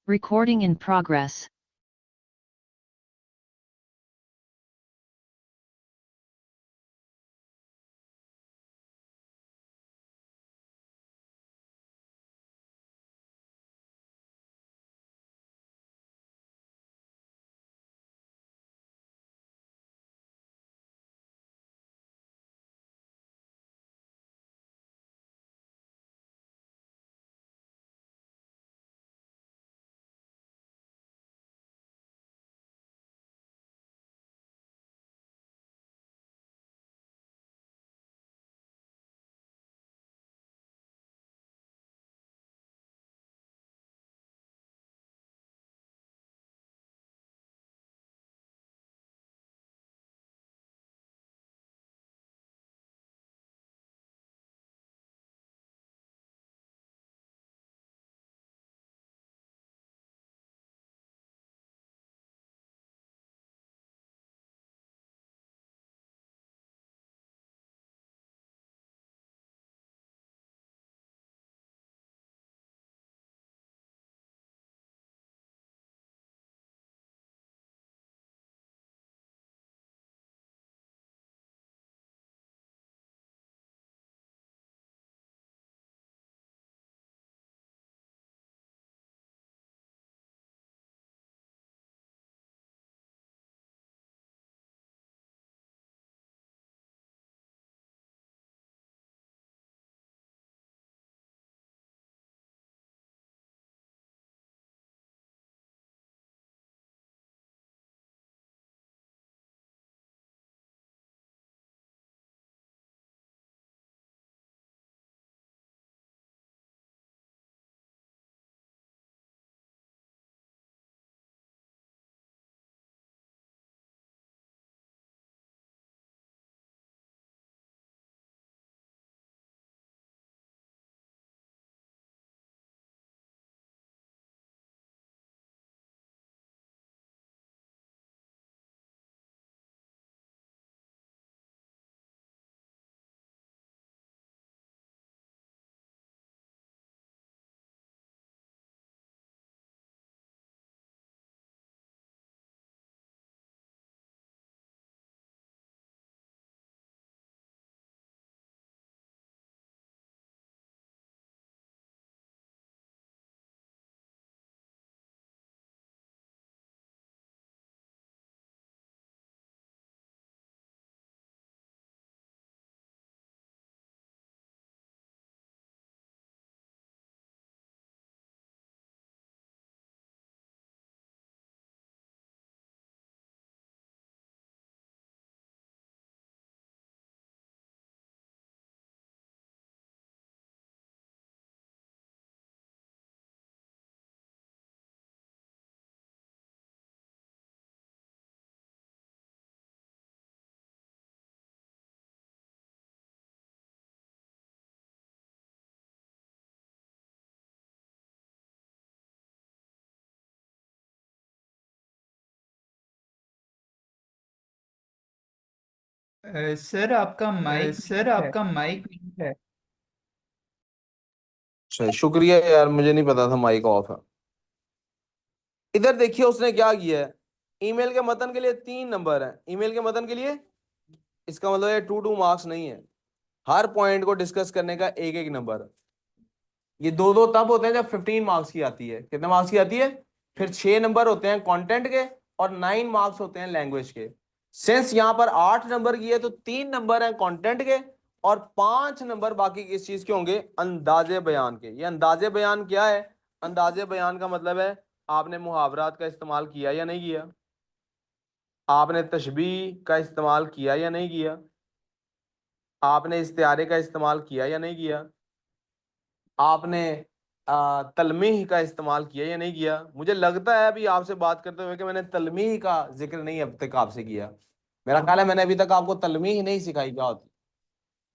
Recording in progress. Sir आपका mic sir है। आपका माइक है। अच्छा शुक्रिया यार, मुझे नहीं पता था माइक ऑफ है। इधर देखिए उसने क्या किया है। ईमेल के मतन के लिए 3 नंबर है, ईमेल के मतन के लिए। इसका मतलब ये 2 2 मार्क्स नहीं है। हर पॉइंट को डिस्कस करने का एक एक नंबर। ये 2 2 तब होते हैं जब 15 मार्क्स की आती है। कितने मार्क्स की आती है? फिर 6 नंबर होते हैं कंटेंट के और 9 मार्क्स होते हैं लैंग्वेज के। सिंस यहाँ पर 8 नंबर की है तो 3 नंबर है कंटेंट के और 5 नंबर बाकी किस चीज के होंगे? अंदाजे बयान के। ये अंदाजे बयान क्या है? अंदाजे बयान का मतलब है आपने मुहावरात का इस्तेमाल किया या नहीं किया, आपने तशबीह का इस्तेमाल किया या नहीं किया, आपने इस्तिआरे का इस्तेमाल किया या नहीं किया, आपने तलमीह का इस्तेमाल किया या नहीं किया। मुझे लगता है अभी आपसे बात करते हुए कि मैंने तलमीह का जिक्र नहीं अब तक आपसे किया। मेरा ख्याल है मैंने अभी तक आपको तलमीह नहीं सिखाई क्या होती।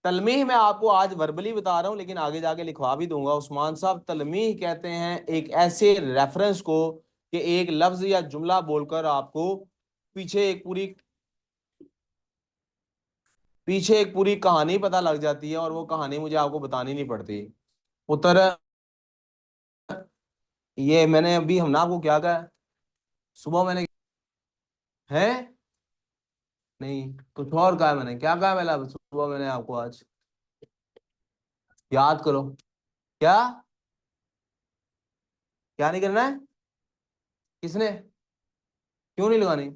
तलमीह मैं आपको आज वर्बली बता रहा हूँ लेकिन आगे जाके लिखवा भी दूंगा। उस्मान साहब, तलमीह कहते हैं एक ऐसे रेफरेंस को कि एक लफ्ज या जुमला बोलकर आपको पीछे एक पूरी पीछे एक पूरी कहानी पता लग जाती है और वो कहानी मुझे आपको बतानी नहीं पड़ती। पुत्र ये मैंने अभी हमने आपको क्या कहा है? सुबह मैंने है नहीं कुछ और कहा है, मैंने क्या कहा है पहले सुबह मैंने आपको आज? याद करो। क्या क्या नहीं करना है? किसने? क्यों नहीं लगानी?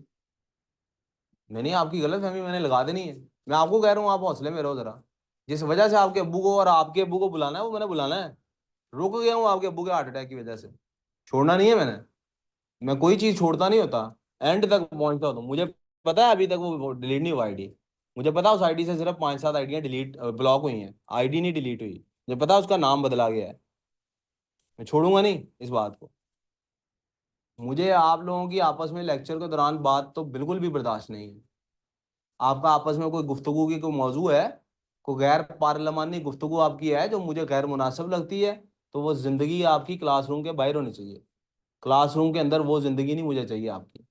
नहीं आपकी गलत फहमी, मैंने लगा देनी है। मैं आपको कह रहा हूँ आप हौसले में रहो जरा। जिस वजह से आपके अब्बू को और आपके अब्बू को बुलाना है वो मैंने बुलाना है। रुक गया हूँ आपके अब्बू के हार्ट अटैक की वजह से। छोड़ना नहीं है मैंने। मैं कोई चीज छोड़ता नहीं होता। एंड तक पहुंचता होता हूँ। मुझे पता है अभी तक वो डिलीट नहीं हुआ आईडी। मुझे पता है उस आईडी से सिर्फ 5-7 आईडियां डिलीट ब्लॉक हुई हैं, आईडी नहीं डिलीट हुई। मुझे पता है उसका नाम बदला गया है। मैं छोड़ूंगा नहीं इस बात को। मुझे आप लोगों की आपस में लेक्चर के दौरान बात तो बिल्कुल भी बर्दाश्त नहीं है। आपका आपस में कोई गुफ्तगू की कोई मौजू है, कोई गैर पार्लिमानी गुफ्तगू आपकी है जो मुझे गैर मुनासिब लगती है, तो वो जिंदगी आपकी क्लासरूम के बाहर होनी चाहिए। क्लासरूम के अंदर वो जिंदगी नहीं मुझे चाहिए आपकी।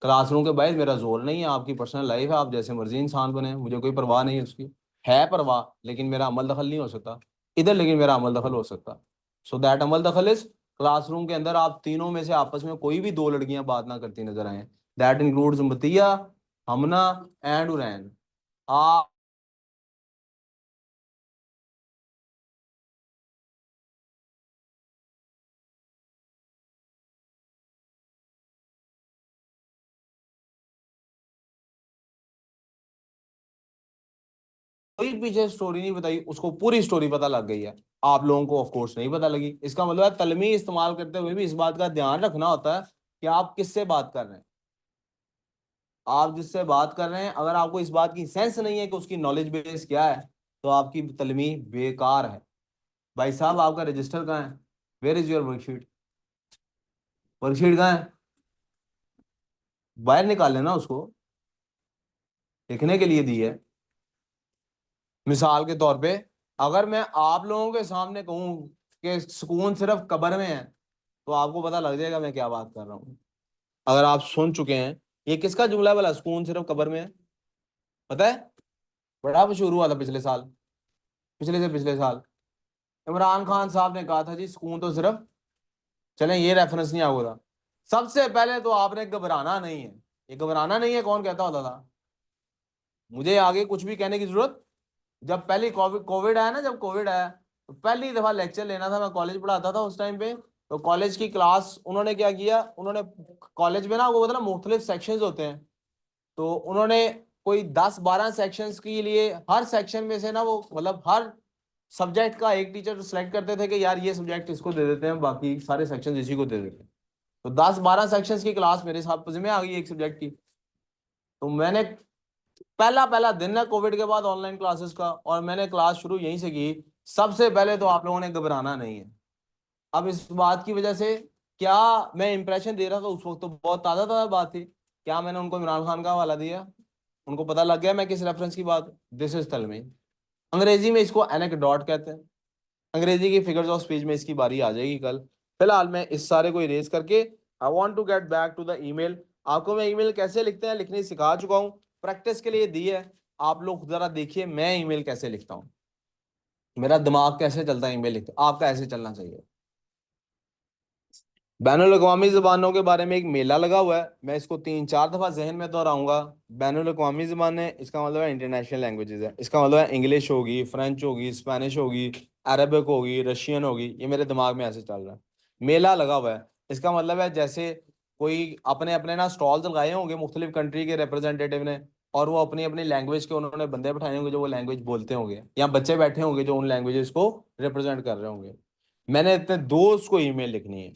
क्लासरूम के बाहर मेरा जोर नहीं है, आपकी पर्सनल लाइफ है, आप जैसे मर्जी इंसान बने, मुझे कोई परवाह नहीं है उसकी। है परवाह, लेकिन मेरा अमल दखल नहीं हो सकता इधर, लेकिन मेरा अमल दखल हो सकता। सो दैट अमल दखल इज क्लासरूम के अंदर आप तीनों में से आपस में कोई भी दो लड़कियां बात ना करती नजर आए। दैट इंक्लूड्स मतिया, हमना एंड उरैन। आप कोई पीछे स्टोरी नहीं बताई, उसको पूरी स्टोरी पता लग गई है। आप लोगों को ऑफ कोर्स नहीं पता लगी। इसका मतलब है तलमी इस्तेमाल करते हुए भी इस बात का ध्यान रखना होता है कि आप किससे बात कर रहे हैं। आप जिससे बात कर रहे हैं अगर आपको इस बात की सेंस नहीं है कि उसकी नॉलेज बेस क्या है, तो आपकी तलमी बेकार है। भाई साहब आपका रजिस्टर कहाँ है? Where is your worksheet? Worksheet कहाँ है? बाहर निकाल लेना उसको, लिखने के लिए दी है। मिसाल के तौर पे अगर मैं आप लोगों के सामने कहूँ कि सुकून सिर्फ कब्र में है, तो आपको पता लग जाएगा मैं क्या बात कर रहा हूँ। अगर आप सुन चुके हैं, ये किसका जुमला है भला, सुकून सिर्फ कब्र में है? पता है? बड़ा मशहूर हुआ था पिछले साल, पिछले से पिछले साल। इमरान खान साहब ने कहा था जी सुकून तो सिर्फ, चलें ये रेफरेंस नहीं होगा। सबसे पहले तो आपने घबराना नहीं है। ये घबराना नहीं है कौन कहता होता था? मुझे आगे कुछ भी कहने की जरूरत। जब पहली कोविड कोविड आया ना, जब कोविड आया तो पहली दफा लेक्चर लेना था, मैं कॉलेज पढ़ाता था उस टाइम पे। तो कॉलेज की क्लास उन्होंने क्या किया, उन्होंने कॉलेज में ना वो मतलब मुख्तलिफ सेक्शंस होते हैं, तो उन्होंने कोई 10-12 सेक्शंस के लिए हर सेक्शन में से ना वो मतलब हर सब्जेक्ट का एक टीचर सेलेक्ट करते थे कि यार ये सब्जेक्ट इसको दे देते हैं, बाकी सारे सेक्शन इसी को दे देते हैं। तो 10-12 सेक्शंस की क्लास मेरे साथ में आ गई एक सब्जेक्ट की। तो मैंने पहला पहला दिन है कोविड के बाद ऑनलाइन क्लासेस का, और मैंने क्लास शुरू यहीं से की। सबसे पहले तो आप लोगों ने घबराना नहीं है। अब इस बात की वजह से क्या मैं इंप्रेशन दे रहा था उस वक्त, तो बहुत ताज़ा ताज़ा बात थी। क्या मैंने उनको इमरान खान का हवाला दिया? उनको पता लग गया मैं किस रेफरेंस की बात। दिस इज तलमी। अंग्रेजी में इसको एनेक्डोट कहते हैं। अंग्रेजी की फिगर्स ऑफ स्पीच में इसकी बारी आ जाएगी कल। फिलहाल मैं इस सारे को इरेज करके I want to get back to the email. आपको मैं ईमेल कैसे लिखते हैं लिखनी सिखा चुका हूँ, प्रैक्टिस के लिए दी है। आप लोग जरा देखिए मैं ईमेल कैसे लिखता हूँ, मेरा दिमाग कैसे चलता है ईमेल लिखते, आपका ऐसे चलना चाहिए। बैनुल अक़वामी ज़बानों के बारे में एक मेला लगा हुआ है, मैं इसको 3-4 दफ़ा जहन में दोहराऊंगा। बैनुल अक़वामी ज़बानें, इसका मतलब है इंटरनेशनल लैंग्वेजेस है। इसका मतलब है इंग्लिश होगी, फ्रेंच होगी, स्पेनिश होगी, अरबिक होगी, रशियन होगी। ये मेरे दिमाग में ऐसे चल रहा है। मेला लगा हुआ है, इसका मतलब है जैसे कोई अपने अपने ना स्टॉल्स लगाए होंगे मुख्तलिफ कंट्री के रिप्रेजेंटेटिव ने, और वो अपनी अपनी लैंग्वेज के उन्होंने बंदे बैठाए होंगे जो वो लैंग्वेज बोलते होंगे, या बच्चे बैठे होंगे जो उन लैंग्वेजेस को रिप्रेजेंट कर रहे होंगे। मैंने इतने दोस्त को ईमेल लिखनी है।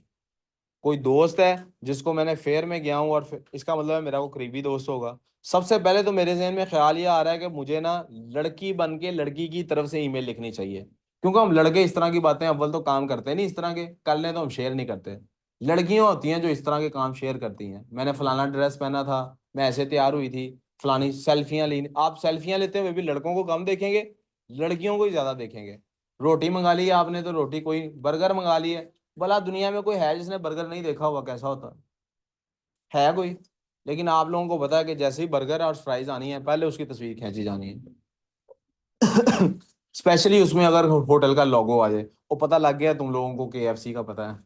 कोई दोस्त है जिसको मैंने फेयर में गया हूँ, और इसका मतलब है मेरा वो करीबी दोस्त होगा। सबसे पहले तो मेरे जहन में ख्याल ये आ रहा है कि मुझे ना लड़की बन के लड़की की तरफ से ईमेल लिखनी चाहिए, क्योंकि हम लड़के इस तरह की बातें अव्वल तो काम करते नहीं, इस तरह के कर लें तो हम शेयर नहीं करते। लड़कियां होती हैं जो इस तरह के काम शेयर करती हैं। मैंने फलाना ड्रेस पहना था, मैं ऐसे तैयार हुई थी, फलानी सेल्फियां ली। आप सेल्फियां लेते हुए भी लड़कों को कम देखेंगे, लड़कियों को ही ज्यादा देखेंगे। रोटी मंगा ली है आपने तो रोटी, कोई बर्गर मंगा ली है। भला दुनिया में कोई है जिसने बर्गर नहीं देखा हुआ कैसा होता है कोई? लेकिन आप लोगों को पता है कि जैसे ही बर्गर और फ्राइज आनी है पहले उसकी तस्वीर खींची जानी है। स्पेशली उसमें अगर होटल का लोगो आ जाए, वो पता लग गया तुम लोगों को KFC का पता है।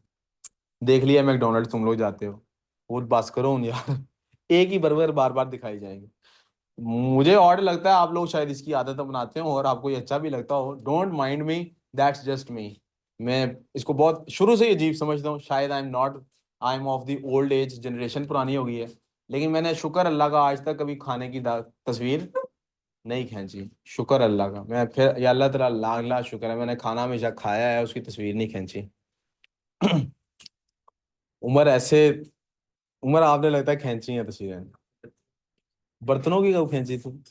देख लिया मैकडोनल्ड तुम लोग जाते हो, वो बस करो उन यार। एक ही बर्गर बार बार दिखाई जाएंगे। मुझे ऑड लगता है आप लोग शायद इसकी आदत बनाते हो और आपको ये अच्छा भी लगता हो, don't mind me, that's just me. मैं इसको बहुत शुरू से ही अजीब समझता हूँ, शायद I am of the old age, generation पुरानी हो गई है, लेकिन मैंने शुक्र अल्लाह का आज तक कभी खाने की तस्वीर नहीं खींची। शुक्र अल्लाह का, मैं फिर या अल्लाह तेरा लाख लाख शुक्र है, मैंने खाना हमेशा खाया है, उसकी तस्वीर नहीं खींची। उम्र ऐसे, उम्र आपने लगता है खींची है तस्वीरें, बर्तनों की कब खींची थी?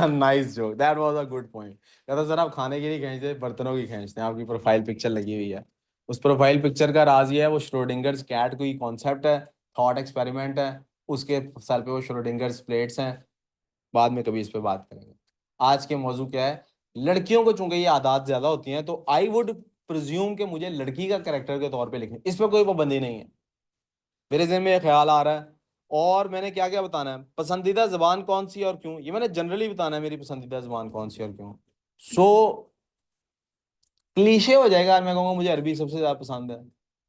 Nice joke, that was a good point. कहता सर आप खाने की नहीं खींचते, बर्तनों की खींचते हैं, आपकी प्रोफाइल पिक्चर लगी हुई है। उस प्रोफाइल पिक्चर का राज ये है, वो श्रोडिंगर्स कैट कोई कॉन्सेप्ट है, थॉट एक्सपेरिमेंट है, उसके सर पे वो श्रोडिंगर्स प्लेट्स हैं। बाद में कभी इस पे बात करेंगे। आज के मौजू क्या है, लड़कियों को चूंकि ये आदत ज्यादा होती हैं, तो आई वुड प्रिज्यूम कि मुझे लड़की का कैरेक्टर के तौर पे लिखने, इस पर कोई पाबंदी नहीं है, मेरे जहन में ये ख्याल आ रहा है। और मैंने क्या क्या बताना है, पसंदीदा जबान कौन सी और क्यों, ये मैंने जनरली बताना है मेरी पसंदीदा जबान कौन सी और क्यों। सो क्लीशे हो जाएगा यार, मैं कहूँगा मुझे अरबी सबसे ज्यादा पसंद है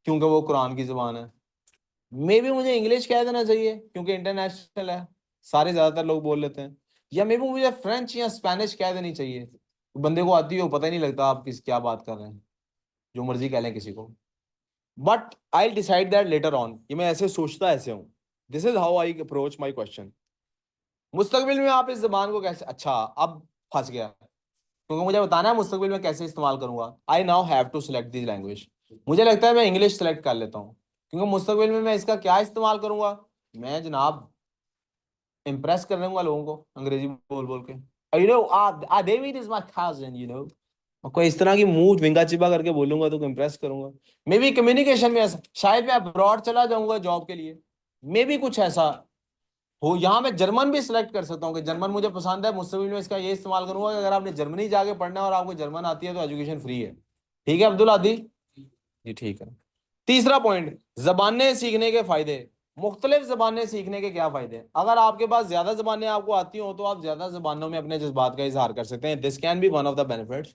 क्योंकि वो कुरान की जबान है। मे भी मुझे इंग्लिश कह देना चाहिए क्योंकि इंटरनेशनल है, सारे ज्यादातर लोग बोल लेते हैं। या मे भी मुझे फ्रेंच या स्पेनिश कह देनी चाहिए, बंदे को आती हो पता ही नहीं लगता आप किस क्या बात कर रहे हैं, जो मर्जी कह लें किसी को। But I decide that later on, ये मैं ऐसे सोचता ऐसे हूँ। This is how I approach my question. मुस्तकबिल में आप इस जबान को कैसे, अच्छा अब फंस गया, क्योंकि मुझे बताना है मुस्तकबिल में कैसे इस्तेमाल करूंगा। I now have to select this language. मुझे लगता है मैं इंग्लिश सेलेक्ट कर लेता हूँ, क्योंकि मुस्तकबिल में मैं इसका क्या इस्तेमाल करूंगा, मैं जनाब इम्प्रेस कर लूंगा लोगों को अंग्रेजी बोल बोल के। You know David is my cousin, you know, कोई इस तरह की मुंह विंगा चिपा करके बोलूंगा तो इम्प्रेस करूंगा। मे बी कम्युनिकेशन में ऐसा, शायद मैं अब्रॉड चला जाऊंगा जॉब के लिए, मे बी कुछ ऐसा हो। यहाँ मैं जर्मन भी सिलेक्ट कर सकता हूँ कि जर्मन मुझे पसंद है, मुस्तकबिल में इसका ये इस्तेमाल करूंगा कि अगर आपने जर्मनी जाके पढ़ना है और आपको जर्मन आती है तो एजुकेशन फ्री है। ठीक है अब्दुल आदि जी, ठीक है। तीसरा पॉइंट, जबानें सीखने के फायदे। मुख्तलिफ जबानें सीखने के क्या फायदे हैं? अगर आपके पास ज्यादा जबानें आपको आती हो तो आप ज्यादा जबानों में अपने जज्बात का इजहार कर सकते हैं, this can be one of the benefits.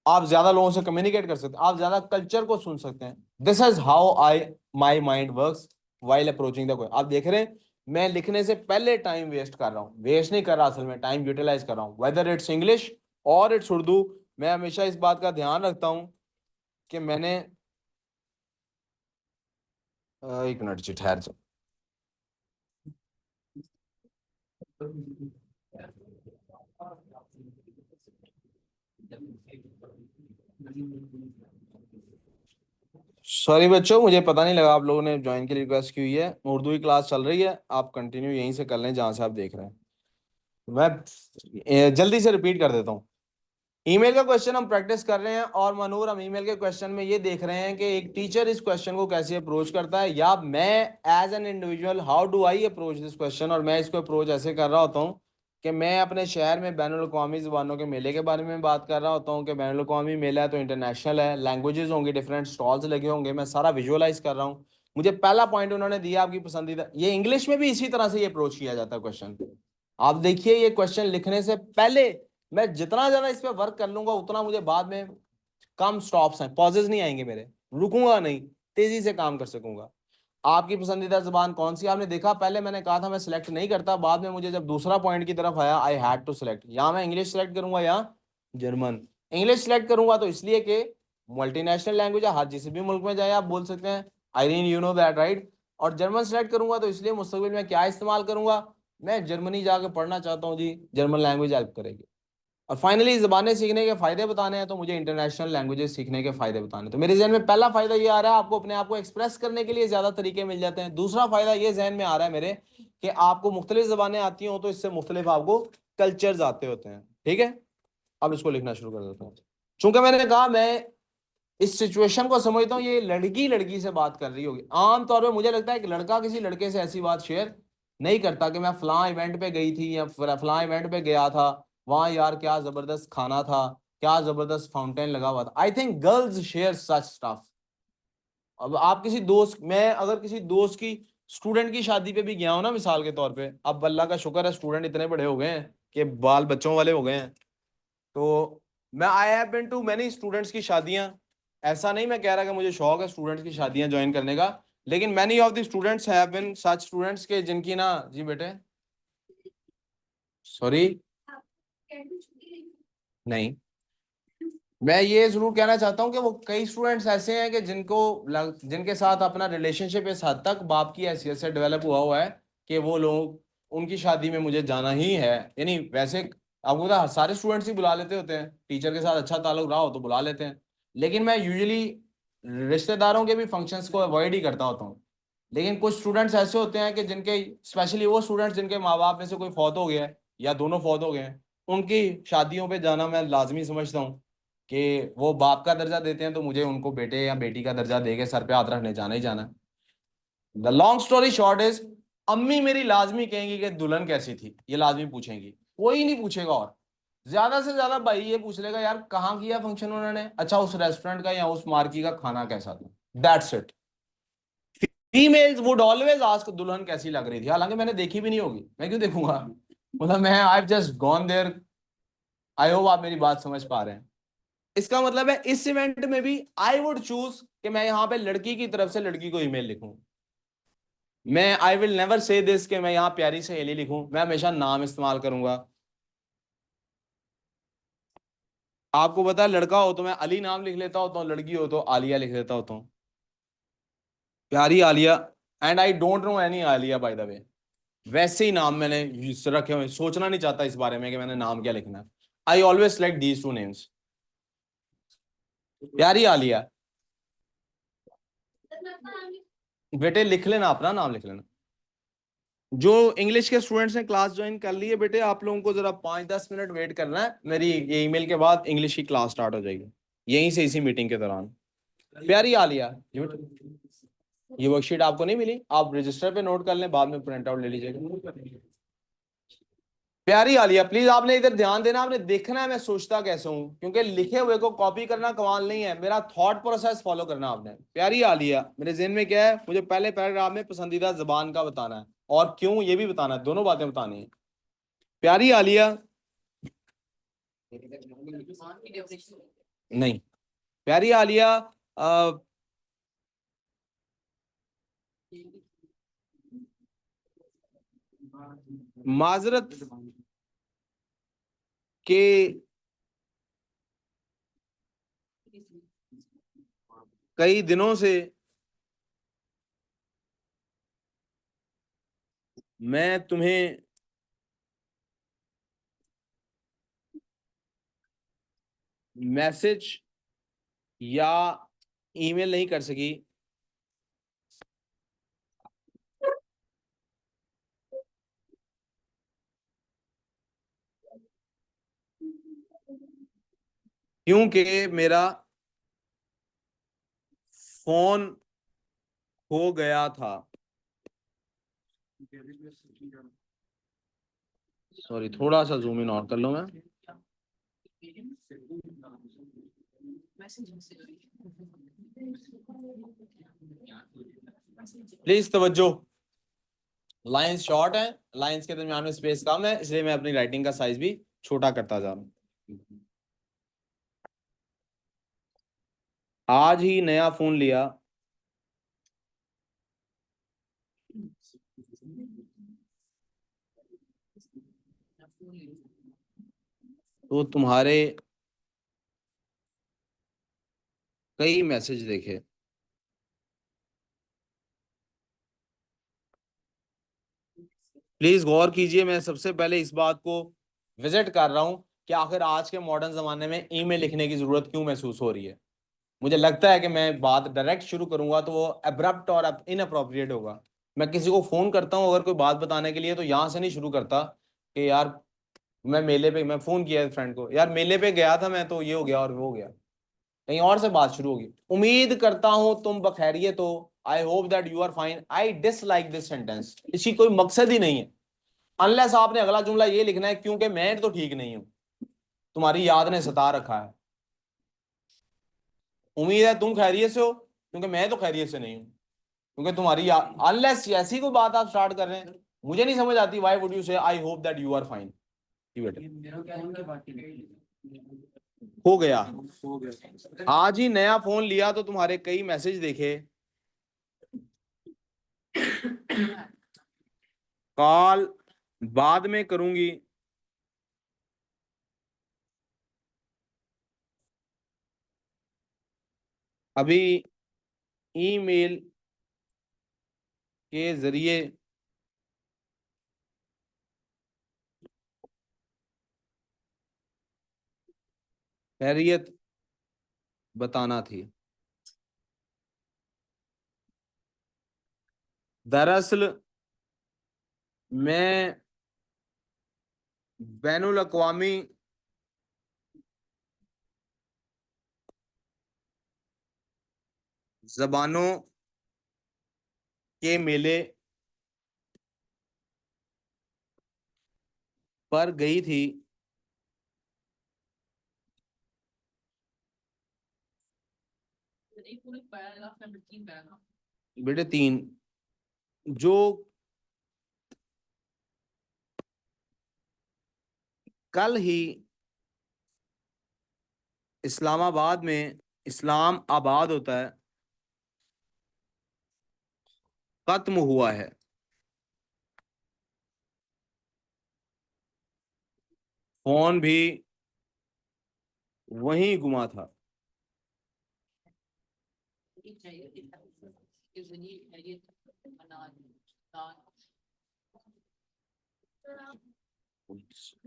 आप ज्यादा लोगों से कम्युनिकेट कर सकते हैं, आप ज्यादा कल्चर को सुन सकते हैं। This is how I my mind works while approaching the question. आप देख रहे हैं मैं लिखने से पहले टाइम वेस्ट कर रहा हूँ, वेस्ट नहीं कर रहा, असल में टाइम यूटिलाइज कर रहा हूँ, वेदर इट्स इंग्लिश और इट्स उर्दू। मैं हमेशा इस बात का ध्यान रखता हूँ कि मैंने एक मिनट जी ठहर जाओ। सॉरी बच्चों, मुझे पता नहीं लगा आप लोगों ने ज्वाइन की रिक्वेस्ट की हुई है, उर्दू की क्लास चल रही है, आप कंटिन्यू यहीं से कर लें जहां से आप देख रहे हैं। मैं जल्दी से रिपीट कर देता हूँ। ईमेल का क्वेश्चन हम प्रैक्टिस कर रहे हैं, और मनूर हम ईमेल के क्वेश्चन में ये देख रहे हैं कि एक टीचर इस क्वेश्चन को कैसे अप्रोच करता है, या मैं as an individual how do I approach this question. और मैं इसको अप्रोच ऐसे कर रहा होता हूँ कि मैं अपने शहर में बैनुल अक़वामी ज़बानों के मेले के बारे में बात कर रहा होता हूँ कि बैनुल अक़वामी मेला है तो इंटरनेशनल है, लैंग्वेजेस होंगी, डिफरेंट स्टॉल्स लगे होंगे, मैं सारा विजुअलाइज कर रहा हूँ। मुझे पहला पॉइंट उन्होंने दिया आपकी पसंदीदा, ये इंग्लिश में भी इसी तरह से ये अप्रोच किया जाता है क्वेश्चन। आप देखिए ये क्वेश्चन लिखने से पहले मैं जितना ज्यादा इस पे वर्क कर लूंगा उतना मुझे बाद में कम स्टॉप्स हैं, पॉजेज नहीं आएंगे मेरे, रुकूंगा नहीं, तेजी से काम कर सकूंगा। आपकी पसंदीदा जबान कौन सी, आपने देखा पहले मैंने कहा था मैं सिलेक्ट नहीं करता, बाद में मुझे जब दूसरा पॉइंट की तरफ आया आई हैड टू सिलेक्ट, या मैं इंग्लिश सेलेक्ट करूंगा या जर्मन। इंग्लिश सेलेक्ट करूंगा तो इसलिए कि मल्टीनेशनल लैंग्वेज है, हर जिस भी मुल्क में जाए आप बोल सकते हैं, Irene you know that right. और जर्मन सेलेक्ट करूंगा तो इसलिए मुस्तकबिल में क्या इस्तेमाल करूंगा, मैं जर्मनी जाकर पढ़ना चाहता हूँ जी, जर्मन लैंग्वेज हेल्प करेगी। और फाइनली जबानें सीखने के फायदे बताने हैं तो मुझे इंटरनेशनल लैंग्वेजेस सीखने के फायदे बताने। तो मेरे जहन में पहला फायदा ये आ रहा है, आपको अपने आप को एक्सप्रेस करने के लिए ज्यादा तरीके मिल जाते हैं। दूसरा फायदा ये जहन में आ रहा है मेरे कि आपको मुख्तलिफ जबानें आती हो तो इससे मुख्तलिफ आपको कल्चर्स आते होते हैं। ठीक है, अब इसको लिखना शुरू कर देता हूँ। चूंकि मैंने कहा मैं इस सिचुएशन को समझता हूँ, ये लड़की लड़की से बात कर रही होगी, आमतौर पर मुझे लगता है कि लड़का किसी लड़के से ऐसी बात शेयर नहीं करता कि मैं फलां इवेंट पे गई थी या फलां इवेंट पे गया था, वहां यार क्या जबरदस्त खाना था, क्या जबरदस्त फाउंटेन लगा हुआ था। I think girls share such stuff. अब आप किसी दोस्त, मैं अगर किसी दोस्त की स्टूडेंट की शादी पे भी गया हूं ना मिसाल के तौर पे, अब अल्लाह का शुक्र है स्टूडेंट इतने बड़े हो गए हैं कि बाल बच्चों वाले हो गए हैं, तो मैं I have been to many students की शादियां, ऐसा नहीं मैं कह रहा कि मुझे शौक है स्टूडेंट्स की शादियां ज्वाइन करने का, लेकिन many of the students have been such students के जिनकी ना, जी बेटे सॉरी नहीं, मैं ये जरूर कहना चाहता हूँ कि वो कई स्टूडेंट्स ऐसे हैं कि जिनके साथ अपना रिलेशनशिप इस हद तक बाप की हैसियत से डेवलप हुआ है कि वो लोग, उनकी शादी में मुझे जाना ही है। यानी वैसे आपको पता सारे स्टूडेंट्स ही बुला लेते होते हैं, टीचर के साथ अच्छा ताल्लुक रहा हो तो बुला लेते हैं, लेकिन मैं यूजुअली रिश्तेदारों के भी फंक्शंस को अवॉइड ही करता होता हूँ। लेकिन कुछ स्टूडेंट्स ऐसे होते हैं कि जिनके, स्पेशली वो स्टूडेंट्स जिनके माँ बाप में से कोई फौत हो गया है या दोनों फौत हो गए हैं, उनकी शादियों पे जाना मैं लाजमी समझता हूँ कि वो बाप का दर्जा देते हैं तो मुझे उनको बेटे या बेटी का दर्जा दे के सर पे हाथ रखने जाना ही जाना है। The long story short is, अम्मी मेरी लाजमी कहेंगी कि दुल्हन कैसी थी, ये लाजमी पूछेंगी, कोई नहीं पूछेगा, और ज्यादा से ज्यादा भाई ये पूछ लेगा यार कहाँ किया फंक्शन उन्होंने, अच्छा उस रेस्टोरेंट का या उस मार्की का खाना कैसा था, that's it. Females would always ask दुल्हन कैसी लग रही थी, हालांकि मैंने देखी भी नहीं होगी, मैं क्यों देखूंगा, मतलब मैं I just gone there. I hope आप मेरी बात समझ पा रहे हैं। इसका मतलब है इस इवेंट में भी आई वुड चूज कि मैं यहां पे लड़की की तरफ से लड़की को ईमेल लिखूं। मैं I will never say this कि मैं यहां प्यारी से एली लिखूं, मैं हमेशा नाम इस्तेमाल करूंगा। आपको पता है लड़का हो तो मैं अली नाम लिख लेता होता हूँ, लड़की हो तो आलिया लिख लेता होता हूँ, प्यारी Alia. And I don't know any Alia by the way, वैसे ही नाम मैंने रखे हुए, सोचना नहीं चाहता इस बारे में कि मैंने नाम क्या लिखना है। I always select these two names, प्यारी आलिया। बेटे लिख लेना, अपना नाम लिख लेना। जो इंग्लिश के स्टूडेंट्स ने क्लास ज्वाइन कर ली है बेटे, आप लोगों को जरा 5-10 मिनट वेट करना है, मेरी ये ईमेल के बाद इंग्लिश की क्लास स्टार्ट हो जाएगी यहीं से, इसी मीटिंग के दौरान। प्यारी आलिया, ये वर्कशीट आपको नहीं मिली, आप रजिस्टर पे नोट कर लें, बाद में प्रिंट आउट ले लीजिएगा। प्यारी आलिया प्लीज आपने इधर ध्यान देना, आपने देखना है मैं सोचता कैसे हूं, क्योंकि लिखे हुए को कॉपी करना कमाल नहीं है, मेरा थॉट प्रोसेस फॉलो करना आपने। प्यारी आलिया, मेरे ज़हन में क्या है, मुझे पहले पैराग्राफ में पसंदीदा जबान का बताना है और क्यों ये भी बताना है, दोनों बातें बतानी है। प्यारी आलिया, नहीं, प्यारी आलिया, माजरत के कई दिनों से मैं तुम्हें मैसेज या ईमेल नहीं कर सकी, क्योंकि मेरा फोन खो गया था। सॉरी, थोड़ा सा जूम इन और कर लो मैं। प्लीज तवज्जो, लाइंस शॉर्ट है, लाइंस के दरमियान में स्पेस कम है, इसलिए मैं अपनी राइटिंग का साइज भी छोटा करता जा रहा हूं। आज ही नया फोन लिया, तो तुम्हारे कई मैसेज देखे। प्लीज गौर कीजिए, मैं सबसे पहले इस बात को विजिट कर रहा हूं कि आखिर आज के मॉडर्न जमाने में ईमेल लिखने की जरूरत क्यों महसूस हो रही है। मुझे लगता है कि मैं बात डायरेक्ट शुरू करूंगा तो वो अब्रप्ट और इनअप्रोप्रिएट होगा। मैं किसी को फोन करता हूं अगर कोई बात बताने के लिए, तो यहां से नहीं शुरू करता कि यार मैं मेले पे, मैं फोन किया फ्रेंड को, यार मेले पे गया था मैं तो ये हो गया और वो हो गया, कहीं और से बात शुरू होगी। उम्मीद करता हूं तुम बखैरियत हो, I hope that you are fine, I dislike this sentence, इसकी कोई मकसद ही नहीं है, अनलेस आपने अगला जुमला ये लिखना है क्योंकि मैं तो ठीक नहीं हूं, तुम्हारी याद ने सता रखा है। उम्मीद है तुम खैरियत से हो, क्योंकि मैं तो खैरियत से नहीं हूं, क्योंकि तुम्हारी अनलेस ऐसी कोई बात आप स्टार्ट कर रहे हैं, मुझे नहीं समझ आती, why would you say I hope that you are fine. हो गया। आज ही नया फोन लिया तो तुम्हारे कई मैसेज देखे, कॉल बाद में करूंगी, अभी ईमेल के जरिए खैरियत बताना थी। दरअसल मैं बैनुल अक़वामी जबानों के मेले पर गई थी, बेटे 3, जो कल ही इस्लामाबाद में इस्लाम आबाद होता है खत्म हुआ है। फोन भी वहीं गुमा था।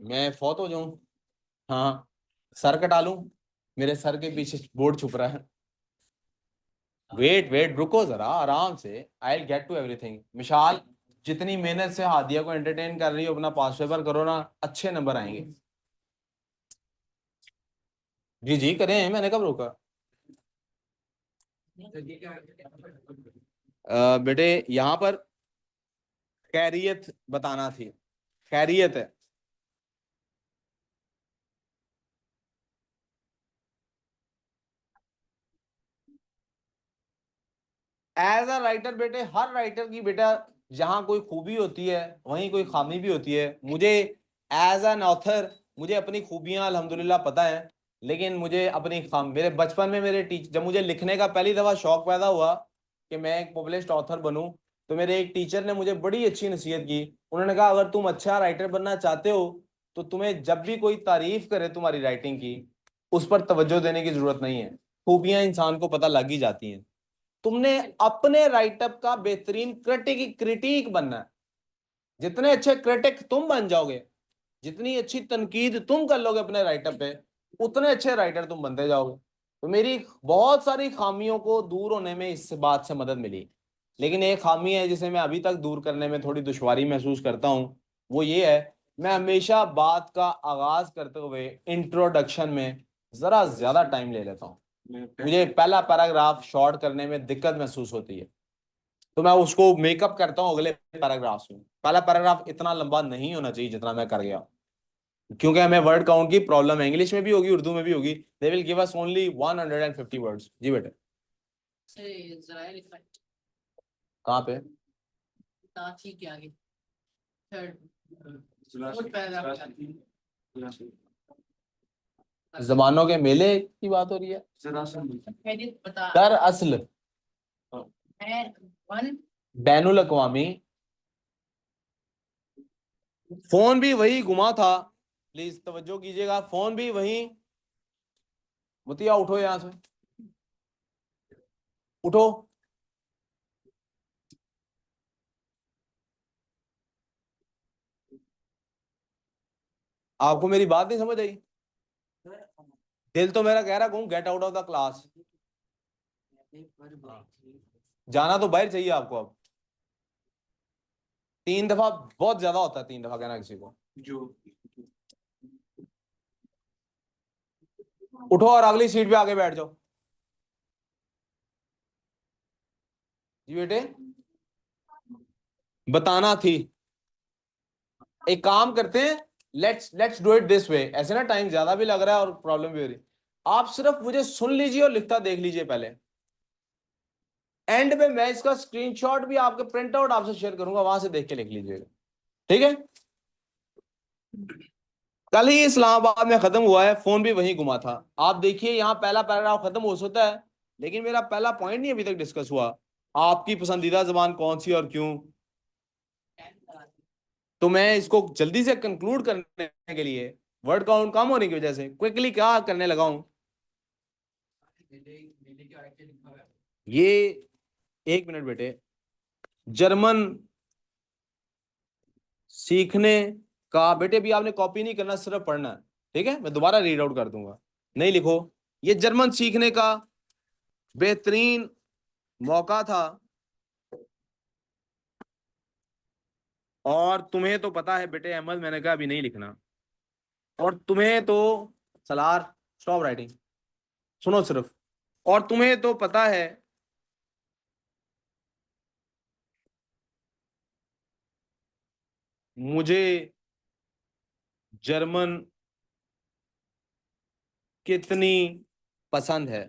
मैं फौत हो जाऊं? हाँ, सर कटा लूं? मेरे सर के पीछे बोर्ड छुप रहा है। वेट वेट, रुको जरा, आराम से, I will get to everything. मिशाल, जितनी मेहनत से हादिया को एंटरटेन कर रही हो, अपना पास पेपर करो ना, अच्छे नंबर आएंगे। जी जी करें, मैंने कब रोका? बेटे यहाँ पर खैरियत बताना थी। खैरियत है। एज अ राइटर बेटे, हर राइटर की बेटा जहां कोई खूबी होती है वहीं कोई खामी भी होती है। मुझे एज एन ऑथर मुझे अपनी खूबियां अल्हम्दुलिल्लाह पता है, लेकिन मुझे अपनी खाम, मेरे बचपन में मेरे टीचर, जब मुझे लिखने का पहली दफा शौक पैदा हुआ कि मैं एक पब्लिश्ड ऑथर बनूं, तो मेरे एक टीचर ने मुझे बड़ी अच्छी नसीहत की। उन्होंने कहा अगर तुम अच्छा राइटर बनना चाहते हो तो तुम्हें जब भी कोई तारीफ करे तुम्हारी राइटिंग की, उस पर तवज्जो देने की जरूरत नहीं है, खूबियां इंसान को पता लग ही जाती हैं। तुमने अपने राइटअप का बेहतरीन क्रिटिक बनना है। जितने अच्छे क्रिटिक तुम बन जाओगे, जितनी अच्छी तनकीद तुम कर लोगे अपने राइटअप पे, उतने अच्छे राइटर तुम बनते जाओगे। तो मेरी बहुत सारी खामियों को दूर होने में इस बात से मदद मिली, लेकिन एक खामी है जिसे मैं अभी तक दूर करने में थोड़ी दुश्वारी महसूस करता हूं। वो ये है, मैं हमेशा बात का आगाज करते हुए इंट्रोडक्शन में जरा ज्यादा टाइम ले लेता हूं। मुझे पहला पैराग्राफ शॉर्ट करने में दिक्कत महसूस होती है, तो मैं उसको मेकअप करता हूँ अगले पैराग्राफ में। पहला पैराग्राफ इतना लंबा नहीं होना चाहिए जितना मैं कर गया, क्योंकि हमें वर्ड काउंट की प्रॉब्लम है। इंग्लिश में भी होगी, उर्दू में भी होगी। They will give us only 150 words. जी बेटे, कहाँ पे? जबानों के मेले की बात हो रही है। दरअसल बैनुल अक़वामी फोन भी वही गुमा था। प्लीज तवज्जो कीजिएगा, फोन भी वही। मुतिया उठो यहां से, उठो। आपको मेरी बात नहीं समझ आई? दिल तो मेरा कह रहा हूं get out of the class. जाना तो बाहर चाहिए आपको अब। 3 दफा बहुत ज्यादा होता है, 3 दफा कहना किसी को। उठो और अगली सीट पे आके बैठ जाओ। जी बेटे, बताना थी। एक काम करते हैं, let's do it this way. ऐसे ना टाइम ज्यादा भी लग रहा है और प्रॉब्लम भी हो रही है। आप सिर्फ मुझे सुन लीजिए और लिखता देख लीजिए पहले। एंड में मैं इसका स्क्रीनशॉट भी आपके प्रिंट आउट आपसे शेयर करूंगा, वहां से देख के लिख लीजिएगा, ठीक है? कल ही इस्लामाबाद में खत्म हुआ है, फोन भी वहीं घुमा था। आप देखिए यहाँ पहला पैराग्राफ खत्म हो सकता है, लेकिन मेरा पहला पॉइंट नहीं अभी तक डिस्कस हुआ। आपकी पसंदीदा जबान कौन सी और क्यों? तो मैं इसको जल्दी से कंक्लूड करने के लिए, वर्ड काउंट कम होने की वजह से क्विकली क्या करने लगा हूं, ये, एक मिनट बेटे, जर्मन सीखने का, बेटे अभी आपने कॉपी नहीं करना, सिर्फ पढ़ना है, ठीक है? मैं दोबारा रीड आउट कर दूंगा, नहीं लिखो। ये जर्मन सीखने का बेहतरीन मौका था, और तुम्हें तो पता है बेटे अहमद, मैंने कहा अभी नहीं लिखना, और तुम्हें तो, सलार, स्टॉप राइटिंग, सुनो सिर्फ, और तुम्हें तो पता है मुझे जर्मन कितनी पसंद है।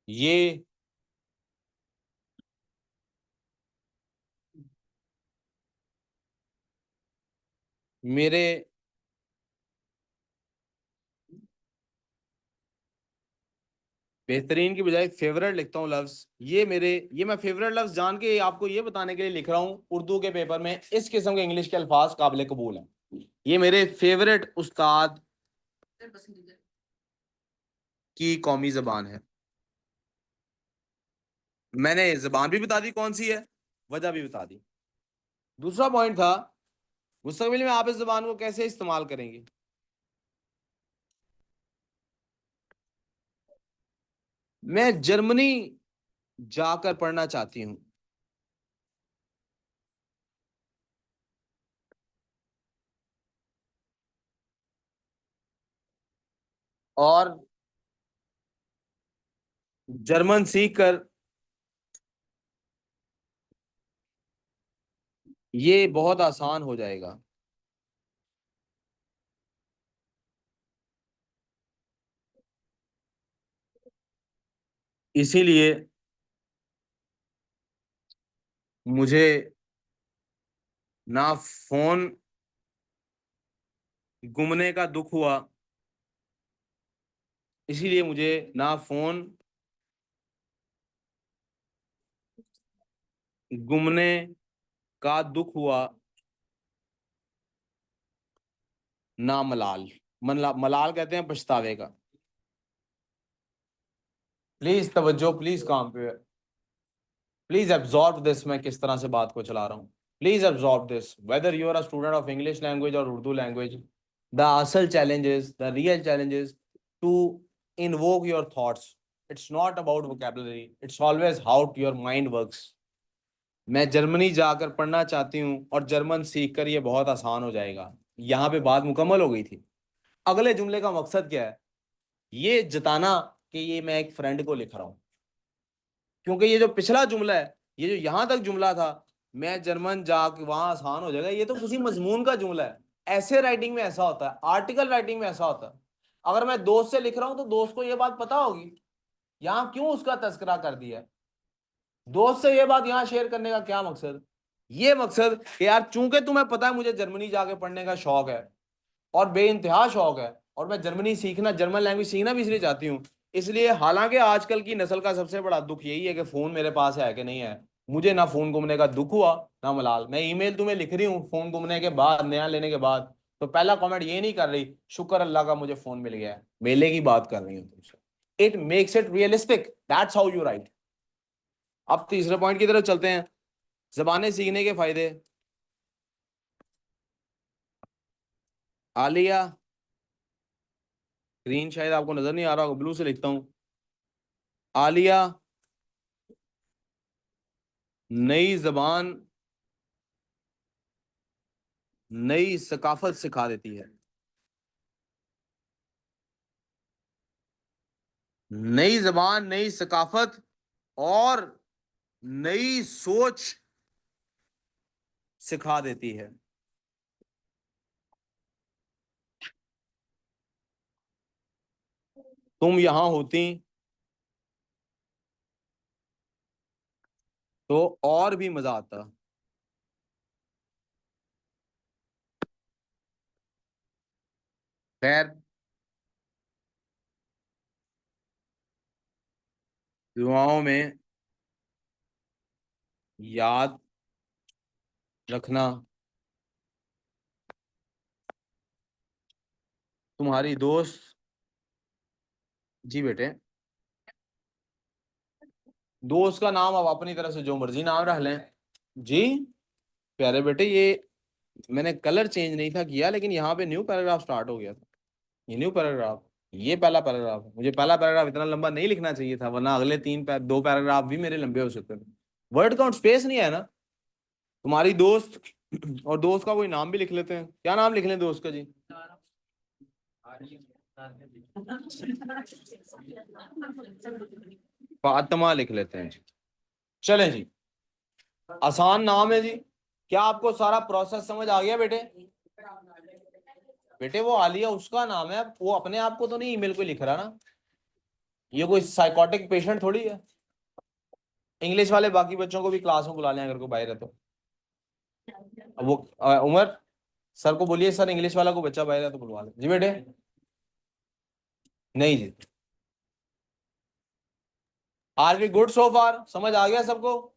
ये मेरे, बेहतरीन की बजाय फेवरेट लिखता हूँ लफ्ज, ये मेरे, ये मैं फेवरेट लफ्ज जान के आपको ये बताने के लिए लिख रहा हूँ, उर्दू के पेपर में इस किस्म के इंग्लिश के अल्फाज काबिल कबूल हैं। ये मेरे फेवरेट उस्ताद की कौमी जबान है। मैंने जबान भी बता दी कौन सी है, वजह भी बता दी। दूसरा पॉइंट था, मुस्तकबिल में आप इस जबान को कैसे इस्तेमाल करेंगे। मैं जर्मनी जाकर पढ़ना चाहती हूँ। और जर्मन सीख कर ये बहुत आसान हो जाएगा। इसीलिए मुझे ना फोन गुमने का दुख हुआ, इसीलिए मुझे ना फोन गुमने का दुख हुआ, ना मलाल। मलाल कहते हैं पछतावे का। प्लीज तवज्जो, प्लीज काम पे, प्लीज एब्जॉर्ब दिस, मैं किस तरह से बात को चला रहा हूँ। Please absorb this, whether you are a student of English language और उर्दू लैंग्वेज, द असल challenges, the real challenges to invoke your thoughts. It's not about vocabulary, it's always how your mind works. मैं Germany जाकर पढ़ना चाहती हूँ और German सीखकर ये बहुत आसान हो जाएगा। यहाँ पे बात मुकम्मल हो गई थी। अगले जुमले का मकसद क्या है? ये जताना कि ये मैं एक फ्रेंड को लिख रहा हूँ, क्योंकि ये जो पिछला जुमला है, ये जो यहां तक जुमला था, मैं जर्मन जाके वहां आसान हो जाएगा, ये तो किसी मजमून का जुमला है। ऐसे राइटिंग में ऐसा होता है, आर्टिकल राइटिंग में ऐसा होता है। अगर मैं दोस्त से लिख रहा हूं तो दोस्त को ये बात पता होगी, यहां क्यों उसका तस्करा कर दिया है। दोस्त से ये बात यहां शेयर करने का क्या मकसद? ये मकसद कि यार चूंकि तुम्हें पता है मुझे जर्मनी जाके पढ़ने का शौक है, और बेइंतहा शौक है, और मैं जर्मनी सीखना, जर्मन लैंग्वेज सीखना भी इसलिए चाहती हूँ। इसलिए हालांकि आजकल की नस्ल का सबसे बड़ा दुख यही है कि फोन मेरे पास है कि नहीं है, मुझे ना फोन गुमने का दुख हुआ ना मलाल। मैं ईमेल तुम्हें लिख रही हूँ फोन गुमने के बाद, नया लेने के बाद, तो पहला कमेंट ये नहीं कर रही शुक्र अल्लाह का मुझे फोन मिल गया है, मेले की बात कर रही हूँ तुमसे। It makes it realistic, that's how you right. अब तीसरे पॉइंट की तरफ चलते हैं, जबानें सीखने के फायदे। आलिया, ग्रीन शायद आपको नजर नहीं आ रहा होगा, ब्लू से लिखता हूं। आलिया नई जबान, नई सकाफत सिखा देती है। नई जबान, नई सकाफत और नई सोच सिखा देती है। तुम यहां होती तो और भी मजा आता। खैर, दुआओं में याद रखना, तुम्हारी दोस्त। जी बेटे, दोस्त का नाम आप अपनी तरफ से जो मर्जी नाम रख लें। जी प्यारे बेटे, ये मैंने कलर चेंज नहीं था किया, लेकिन यहाँ पे न्यू पैराग्राफ स्टार्ट हो गया था। ये न्यू पैराग्राफ, ये पहला पैराग्राफ है। मुझे पहला पैराग्राफ इतना लंबा नहीं लिखना चाहिए था, वरना अगले दो पैराग्राफ भी मेरे लंबे हो सकते थे। वर्ड काउंट स्पेस नहीं है ना। तुम्हारी दोस्त, और दोस्त का कोई नाम भी लिख लेते हैं। क्या नाम लिख लें दोस्त का जी? फातिमा लिख लेते हैं जी। चलें जी, आसान नाम है जी। क्या आपको सारा प्रोसेस समझ आ गया बेटे? बेटे वो आलिया उसका नाम है, वो अपने आप को तो नहीं ईमेल को लिख रहा ना। ये कोई साइकोटिक पेशेंट थोड़ी है। इंग्लिश वाले बाकी बच्चों को भी क्लास में बुला लें अगर कोई बाहर है तो। वो उमर, सर को बोलिए सर इंग्लिश वाला को बच्चा बाहर है तो बुलवा ले जी बेटे। नहीं जी। आर वी गुड सो फार? समझ आ गया सबको?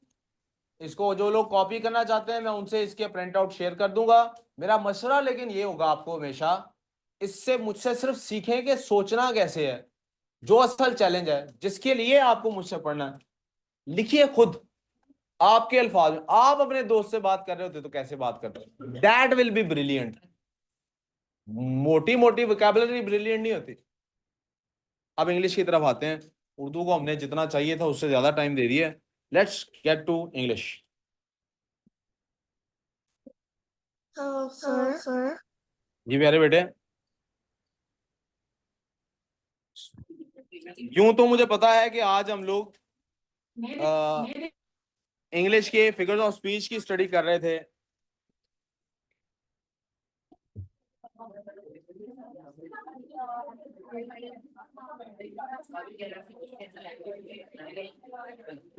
इसको जो लोग कॉपी करना चाहते हैं मैं उनसे इसके प्रिंट आउट शेयर कर दूंगा। मेरा मशवरा लेकिन ये होगा आपको हमेशा, इससे मुझसे सिर्फ सीखें कि सोचना कैसे है। जो असल चैलेंज है जिसके लिए आपको मुझसे पढ़ना है, लिखिए खुद आपके अल्फाज में। आप अपने दोस्त से बात कर रहे होते तो कैसे बात कर रहे हो, दैट विल बी ब्रिलियंट। मोटी मोटी वोकैबुलरी ब्रिलियंट नहीं होती। अब इंग्लिश की तरफ आते हैं। उर्दू को हमने जितना चाहिए था उससे ज्यादा टाइम दे दिया। Let's get to English. Sir. जी प्यारे बेटे, यूं तो मुझे पता है कि आज हम लोग इंग्लिश के फिगर्स ऑफ स्पीच की स्टडी कर रहे थे।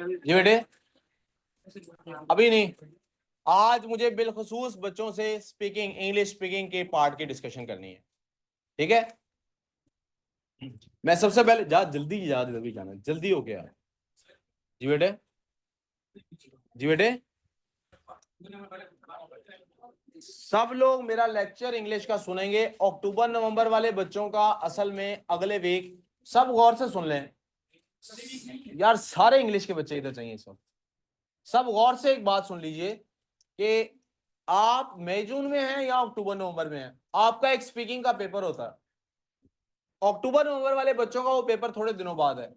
जी बेटे, अभी नहीं। आज मुझे बिलखसूस बच्चों से स्पीकिंग, इंग्लिश स्पीकिंग के पार्ट की डिस्कशन करनी है। ठीक है, मैं सबसे पहले जल्दी याद अभी जाना, जल्दी हो गया। जी बेटे, जी बेटे, सब लोग मेरा लेक्चर इंग्लिश का सुनेंगे। अक्टूबर नवंबर वाले बच्चों का असल में अगले वीक। सब गौर से सुन लें यार, सारे इंग्लिश के बच्चे इधर चाहिए इस वक्त। सब गौर से एक बात सुन लीजिए कि आप मई जून में हैं या अक्टूबर नवंबर में हैं, आपका एक स्पीकिंग का पेपर होता है। अक्टूबर नवंबर वाले बच्चों का वो पेपर थोड़े दिनों बाद है।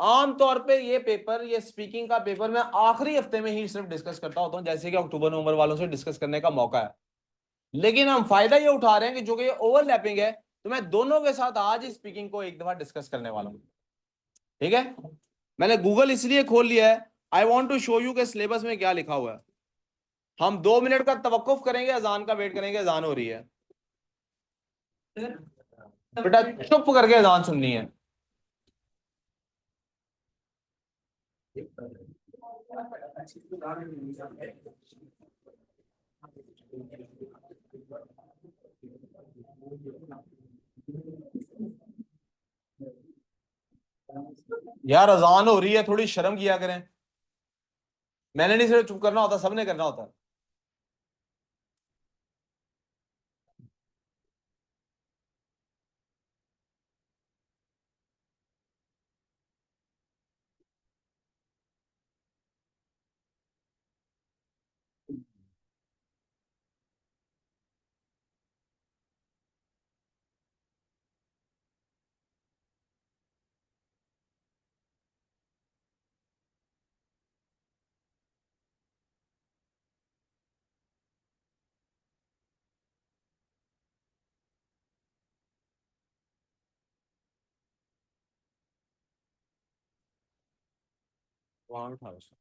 आमतौर पे ये पेपर, ये स्पीकिंग का पेपर मैं आखिरी हफ्ते में ही सिर्फ डिस्कस करता होता हूं, जैसे कि अक्टूबर नवंबर वालों से डिस्कस करने का मौका है। लेकिन हम फायदा ये उठा रहे हैं कि जो कि ये ओवरलैपिंग है, तो मैं दोनों के साथ आज ही स्पीकिंग को एक दफा डिस्कस करने वाला हूं। ठीक है, मैंने गूगल इसलिए खोल लिया है, I want to show you के सिलेबस में क्या लिखा हुआ है। हम 2 मिनट का तवक्कुफ करेंगे, अजान का वेट करेंगे। अजान हो रही है बेटा, चुप करके अजान सुननी है। यार अजान हो रही है, थोड़ी शर्म किया करें। मैंने नहीं सिर्फ चुप करना होता, सबने करना होता। वहां उठा उसको।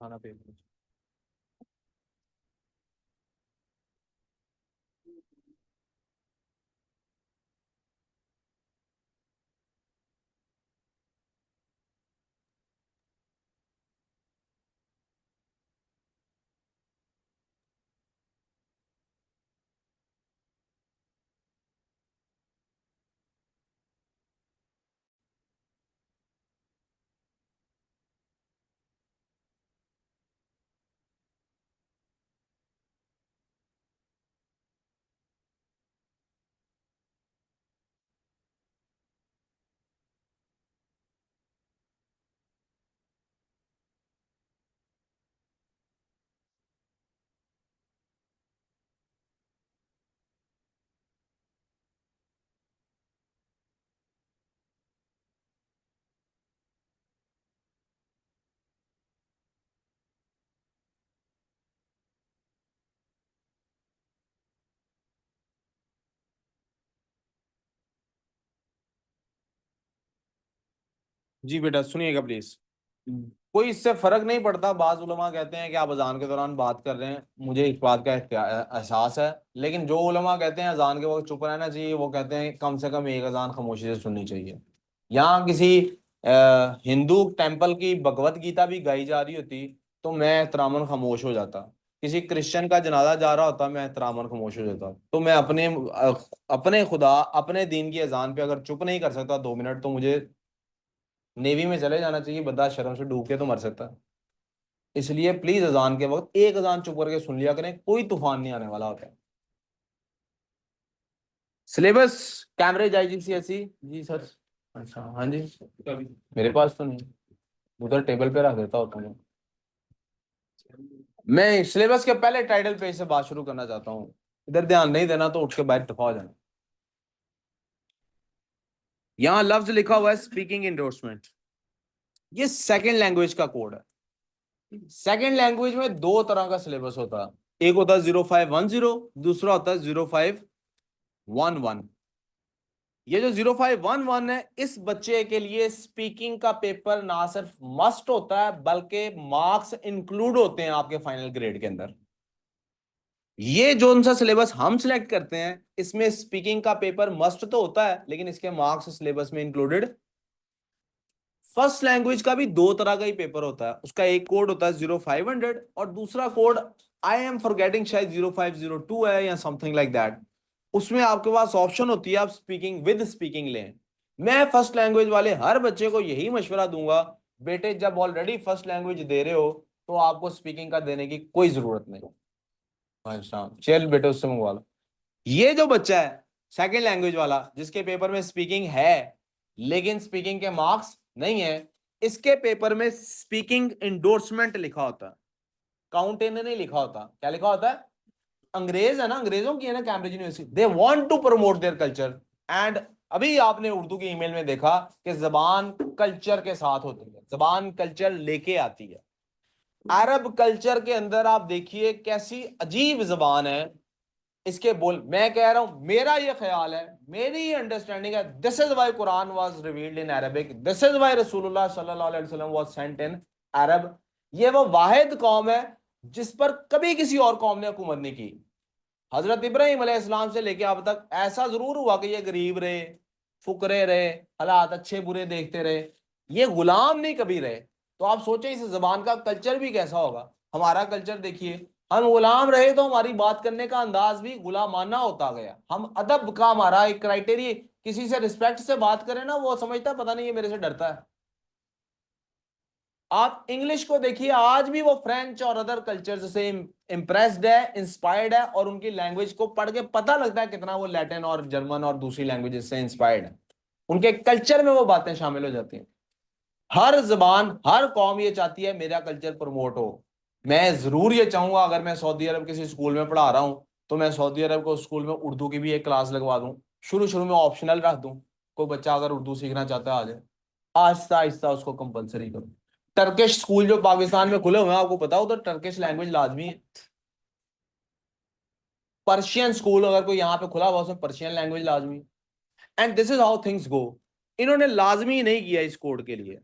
खाना पे जी बेटा सुनिएगा प्लीज। कोई इससे फर्क नहीं पड़ता। बाज उलमा कहते हैं कि आप अजान के दौरान बात कर रहे हैं, मुझे इस बात का एहसास है, लेकिन जो उलमा कहते हैं अजान के वक्त चुप रहना चाहिए, वो कहते हैं कम से कम एक अजान खामोशी से सुननी चाहिए। यहाँ किसी हिंदू टेम्पल की भगवत गीता भी गाई जा रही होती तो मैं एहतरामन खामोश हो जाता। किसी क्रिश्चियन का जनाजा जा रहा होता मैं एहतरामन खामोश हो जाता। तो मैं अपने खुदा अपने दीन की अजान पे अगर चुप नहीं कर सकता 2 मिनट, तो मुझे नेवी में चले जाना चाहिए। बंदा शर्म से डूब के तो मर सकता है। इसलिए प्लीज अजान के वक्त एक अजान चुप करके सुन लिया करें, कोई तूफान नहीं आने वाला होता है। सिलेबस कैम्ब्रिज आईजीसीएसई जी सर। अच्छा हाँ जी, मेरे पास तो नहीं, उधर टेबल पे रख देता होता हूँ। मैं सिलेबस के पहले टाइटल पेज से बात शुरू करना चाहता हूँ। इधर ध्यान नहीं देना तो उठ के बाहर दफा हो जाना। यहाँ लफ्ज लिखा हुआ है स्पीकिंग इंडोर्समेंट। ये सेकंड लैंग्वेज का कोड है। सेकंड लैंग्वेज में दो तरह का सिलेबस होता है, एक होता है 0510, दूसरा होता है 0511। ये जो 0511 है, इस बच्चे के लिए स्पीकिंग का पेपर ना सिर्फ मस्ट होता है बल्कि मार्क्स इंक्लूड होते हैं आपके फाइनल ग्रेड के अंदर। ये जो सा सिलेबस हम सिलेक्ट करते हैं इसमें स्पीकिंग का पेपर मस्ट तो होता है, लेकिन इसके मार्क्स सिलेबस में इंक्लूडेड। फर्स्ट लैंग्वेज का भी दो तरह का ही पेपर होता है। उसका एक कोड होता है 0500 और दूसरा कोड आई एम फॉरगेटिंग, शायद 0502 है या समथिंग लाइक दैट। उसमें आपके पास ऑप्शन होती है आप स्पीकिंग विद स्पीकिंग लें। मैं फर्स्ट लैंग्वेज वाले हर बच्चे को यही मशवरा दूंगा, बेटे जब ऑलरेडी फर्स्ट लैंग्वेज दे रहे हो तो आपको स्पीकिंग का देने की कोई जरूरत नहीं। अच्छा चल बेटे उससे मंगवा लो। ये जो बच्चा है सेकेंड लैंग्वेज वाला जिसके पेपर में स्पीकिंग है लेकिन स्पीकिंग के मार्क्स नहीं है, इसके पेपर में स्पीकिंग इंडोर्समेंट लिखा होता है, काउंट इन नहीं लिखा होता। क्या लिखा होता है? अंग्रेज है ना, अंग्रेजों की है ना Cambridge University, they want to promote their culture and अभी आपने उर्दू की ईमेल में देखा कि जबान कल्चर के साथ होती है, जबान कल्चर लेके आती है। अरब कल्चर के अंदर आप देखिए कैसी अजीब जबान है। इसके बोल मैं कह रहा हूं, मेरा ये ख्याल है, मेरी अंडरस्टैंडिंग है, this is why Quran was revealed in Arabic, this is why रसूलुल्लाह सल्लल्लाहु अलैहि वसल्लम वाज सेंट इन अरब। ये वो वाहिद कौम है जिस पर कभी किसी और कौम ने हुकूमत नहीं की। हजरत इब्राहिम अलैहिस्सलाम से लेके अब तक ऐसा जरूर हुआ कि ये गरीब रहे, फुकरे रहे, हालात अच्छे बुरे देखते रहे, ये गुलाम नहीं कभी रहे। तो आप सोचें इस जबान का कल्चर भी कैसा होगा। हमारा कल्चर देखिए, हम गुलाम रहे तो हमारी बात करने का अंदाज भी गुलामाना होता गया। हम अदब का हमारा एक क्राइटेरिया, किसी से रिस्पेक्ट से बात करें ना वो समझता है पता नहीं ये मेरे से डरता है। आप इंग्लिश को देखिए, आज भी वो फ्रेंच और अदर कल्चर से इंप्रेस्ड है, इंस्पायर्ड है, और उनकी लैंग्वेज को पढ़ के पता लगता है कितना वो लैटिन और जर्मन और दूसरी लैंग्वेजेस से इंस्पायर्ड है। उनके कल्चर में वो बातें शामिल हो जाती हैं। हर जबान हर कौम ये चाहती है मेरा कल्चर प्रमोट हो। मैं जरूर ये चाहूंगा अगर मैं सऊदी अरब किसी स्कूल में पढ़ा रहा हूं तो मैं सऊदी अरब को स्कूल में उर्दू की भी एक क्लास लगवा दूं, शुरू शुरू में ऑप्शनल रख दूं, कोई बच्चा अगर उर्दू सीखना चाहता है आ जाए, आहिस्ता आहिस्ता उसको कंपलसरी करूं। टर्किश स्कूल जो पाकिस्तान में खुले हुए हैं आपको पता हो, तो टर्किश लैंग्वेज लाजमी है। पर्शियन स्कूल अगर कोई यहाँ पे खुला हुआ उसमें पर्शियन लैंग्वेज लाजमी। And this is how things go. इन्होंने लाजमी नहीं किया इस कोड के लिए।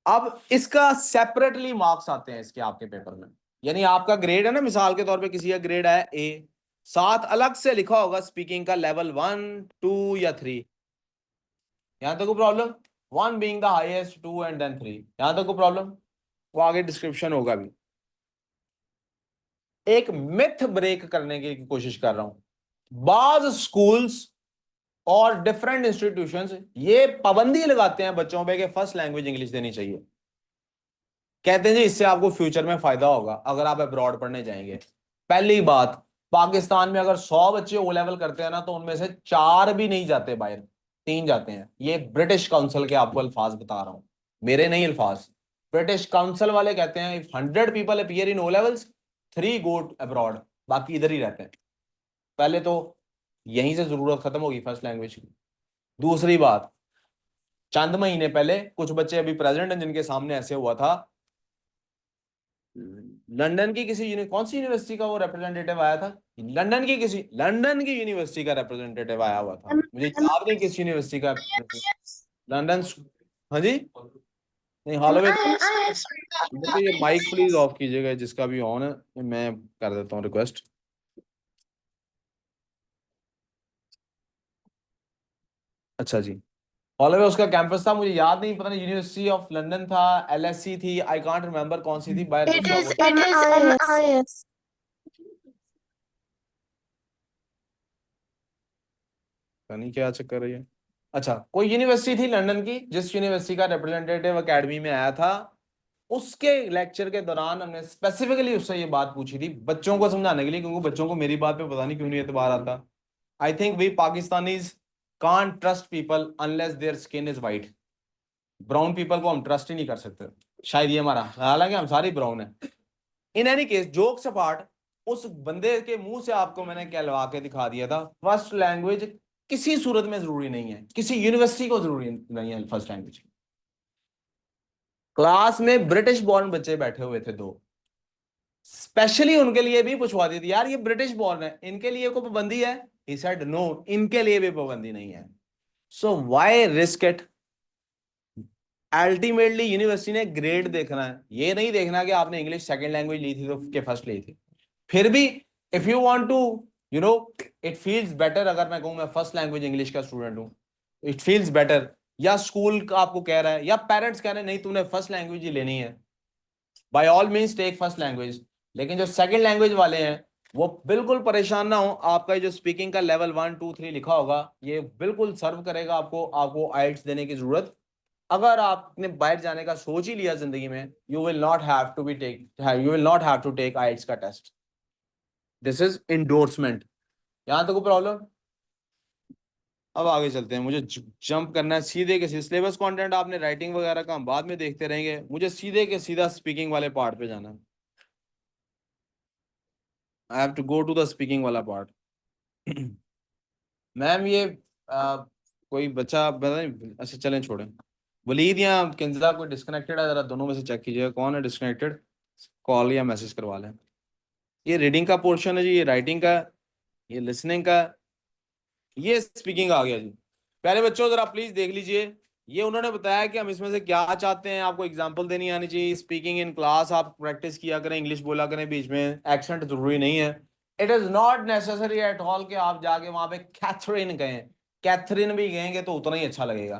अब इसका सेपरेटली मार्क्स आते हैं इसके आपके पेपर में, यानी आपका ग्रेड है ना, मिसाल के तौर पे किसी का ग्रेड है ए, साथ अलग से लिखा होगा स्पीकिंग का लेवल 1 2 या 3। यहां तक कोई problem? 1 being the highest, 2 and then 3। यहां तक कोई प्रॉब्लम? वो आगे डिस्क्रिप्शन होगा भी। एक मिथ ब्रेक करने की कोशिश कर रहा हूं। बाज स्कूल्स और डिफरेंट इंस्टीट्यूशंस ये पाबंदी लगाते हैं बच्चों पे कि फर्स्ट लैंग्वेज इंग्लिश देनी चाहिए। कहते हैं जी इससे आपको फ्यूचर में फायदा होगा अगर आप अब्रॉड पढ़ने जाएंगे। पहली बात, पाकिस्तान में अगर 100 बच्चे ओ लेवल करते हैं ना, तो उनमें से 4 भी नहीं जाते बाहर, 3 जाते हैं। ये ब्रिटिश काउंसिल के आपको अल्फाज बता रहा हूं, मेरे नहीं अल्फाज। ब्रिटिश काउंसिल वाले कहते हैं if 100 people appear in O levels, 3 go abroad, बाकी इधर ही रहते हैं। पहले तो यहीं से जरूरत खत्म होगी फर्स्ट लैंग्वेज की। दूसरी बात, चंद महीने पहले कुछ बच्चे अभी प्रेजेंट हैं जिनके सामने ऐसे हुआ था, लंदन की किसी कौन सी यूनिवर्सिटी का वो रिप्रेजेंटेटिव आया था, लंदन की यूनिवर्सिटी का रिप्रेजेंटेटिव आया हुआ था, मुझे याद नहीं किस यूनिवर्सिटी का। लंदन। हाँ जी। नहीं हालोवे। तो ये माइक प्लीज ऑफ कीजिएगा, जिसका भी ऑन है मैं कर देता हूँ रिक्वेस्ट। अच्छा जी, हॉलोवे उसका कैंपस था, मुझे याद नहीं, पता नहीं यूनिवर्सिटी ऑफ लंदन था, एलएससी थी, आई कांट रिमेंबर कौन सी थी, बाहर It उसका is MIS. पता नहीं क्या चक्कर है ये। अच्छा, कोई यूनिवर्सिटी थी लंदन की, जिस यूनिवर्सिटी का रिप्रेजेंटेटिव एकेडमी में आया था, उसके लेक्चर के दौरान हमने स्पेसिफिकली उससे ये बात पूछी थी बच्चों को समझाने के लिए, क्योंकि बच्चों को मेरी बात पे पता नहीं क्यों नहीं एतबार आता। I think we Pakistanis can't trust people unless their skin is white. Brown people को हम ट्रस्ट ही नहीं कर सकते, शायद ये हमारा, हालांकि हम सारी ब्राउन है। In any case, jokes apart, उस बंदे के मुंह से आपको मैंने कहलवा के दिखा दिया था, फर्स्ट लैंग्वेज किसी सूरत में जरूरी नहीं है, किसी यूनिवर्सिटी को जरूरी नहीं है फर्स्ट लैंग्वेज। क्लास में ब्रिटिश बॉर्न बच्चे बैठे हुए थे 2, स्पेशली उनके लिए भी पूछवा दी थी, यार ये ब्रिटिश बॉर्न है, इनके लिए कोई पाबंदी है? ही सेड नो, इनके लिए भी पाबंदी नहीं है। So why risk it? Ultimately university ने ग्रेड देखना है, ये नहीं देखना कि आपने इंग्लिश सेकंड लैंग्वेज ली थी तो के फर्स्ट ली थी। फिर भी if you want to you know it feels better, अगर मैं कहूं मैं फर्स्ट लैंग्वेज इंग्लिश का स्टूडेंट हूं, इट फील्स बेटर, या स्कूल का आपको कह रहा है या पेरेंट्स कह रहे हैं नहीं तुमने फर्स्ट लैंग्वेज ही लेनी है, by all means take first language. लेकिन जो सेकंड लैंग्वेज वाले हैं वो बिल्कुल परेशान ना हो, आपका जो स्पीकिंग का लेवल 1 2 3 लिखा होगा ये बिल्कुल सर्व करेगा आपको। आपको आइल्स देने की जरूरत, अगर आपने बाहर जाने का सोच ही लिया जिंदगी में, you will not have to take IELTS का टेस्ट। This is endorsement. यहां तक प्रॉब्लम? अब आगे चलते हैं, मुझे जंप करना है सीधे के सीधे। सिलेबस कंटेंट आपने राइटिंग वगैरह का हम बाद में देखते रहेंगे, मुझे सीधे के सीधा स्पीकिंग वाले पार्ट पे जाना है। I have to go to the speaking वाला पार्ट। मैम ये कोई बच्चा पता नहीं, अच्छा चलें छोड़ें। वलीद या किंजला कोई डिस्कनेक्टेड है, जरा दोनों में से चेक कीजिएगा कौन है डिस्कनेक्टेड, कॉल या मैसेज करवा लें। ये रीडिंग का पोर्शन है जी, ये राइटिंग का, ये लिसनिंग का, ये स्पीकिंग आ गया जी। पहले बच्चों जरा प्लीज देख लीजिए, ये उन्होंने बताया कि हम इसमें से क्या चाहते हैं, आपको एग्जांपल देनी आनी चाहिए। स्पीकिंग इन क्लास आप प्रैक्टिस किया करें, इंग्लिश बोला करें बीच में, एक्सेंट जरूरी नहीं है। It is not necessary at all कि आप जाके वहां पे कैथरीन कहें, कैथरीन भी कहेंगे तो उतना ही अच्छा लगेगा,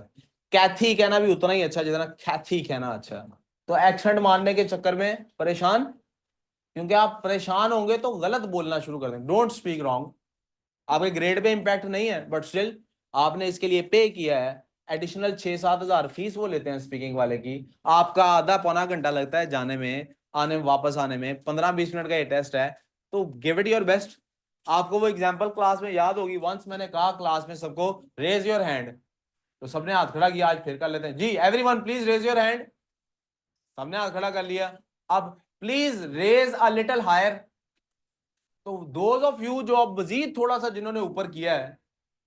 कैथी कहना भी उतना ही अच्छा जितना कैथी कहना अच्छा है। तो एक्सेंट मारने के चक्कर में परेशान, क्योंकि आप परेशान होंगे तो गलत बोलना शुरू कर देंगे। Don't speak wrong. आपके ग्रेड पे इंपैक्ट नहीं है, बट स्टिल आपने इसके लिए पे किया है, एडिशनल 6-7 हजार फीस वो लेते हैं स्पीकिंग वाले की। आपका आधा पौना घंटा लगता है जाने में, आने में, वापस आने में 15-20 मिनट का ये टेस्ट है, तो गिव इट योर बेस्ट। आपको वो एग्जांपल क्लास में याद होगी, वंस मैंने कहा क्लास में सबको रेज योर हैंड, तो सबने हाथ खड़ा किया। आज फिर कर लेते हैं जी, everyone please raise your hand. सबने हाथ खड़ा कर लिया। अब please raise a little higher, तो दोज ऑफ यू जो अब मजीद थोड़ा सा जिन्होंने ऊपर किया है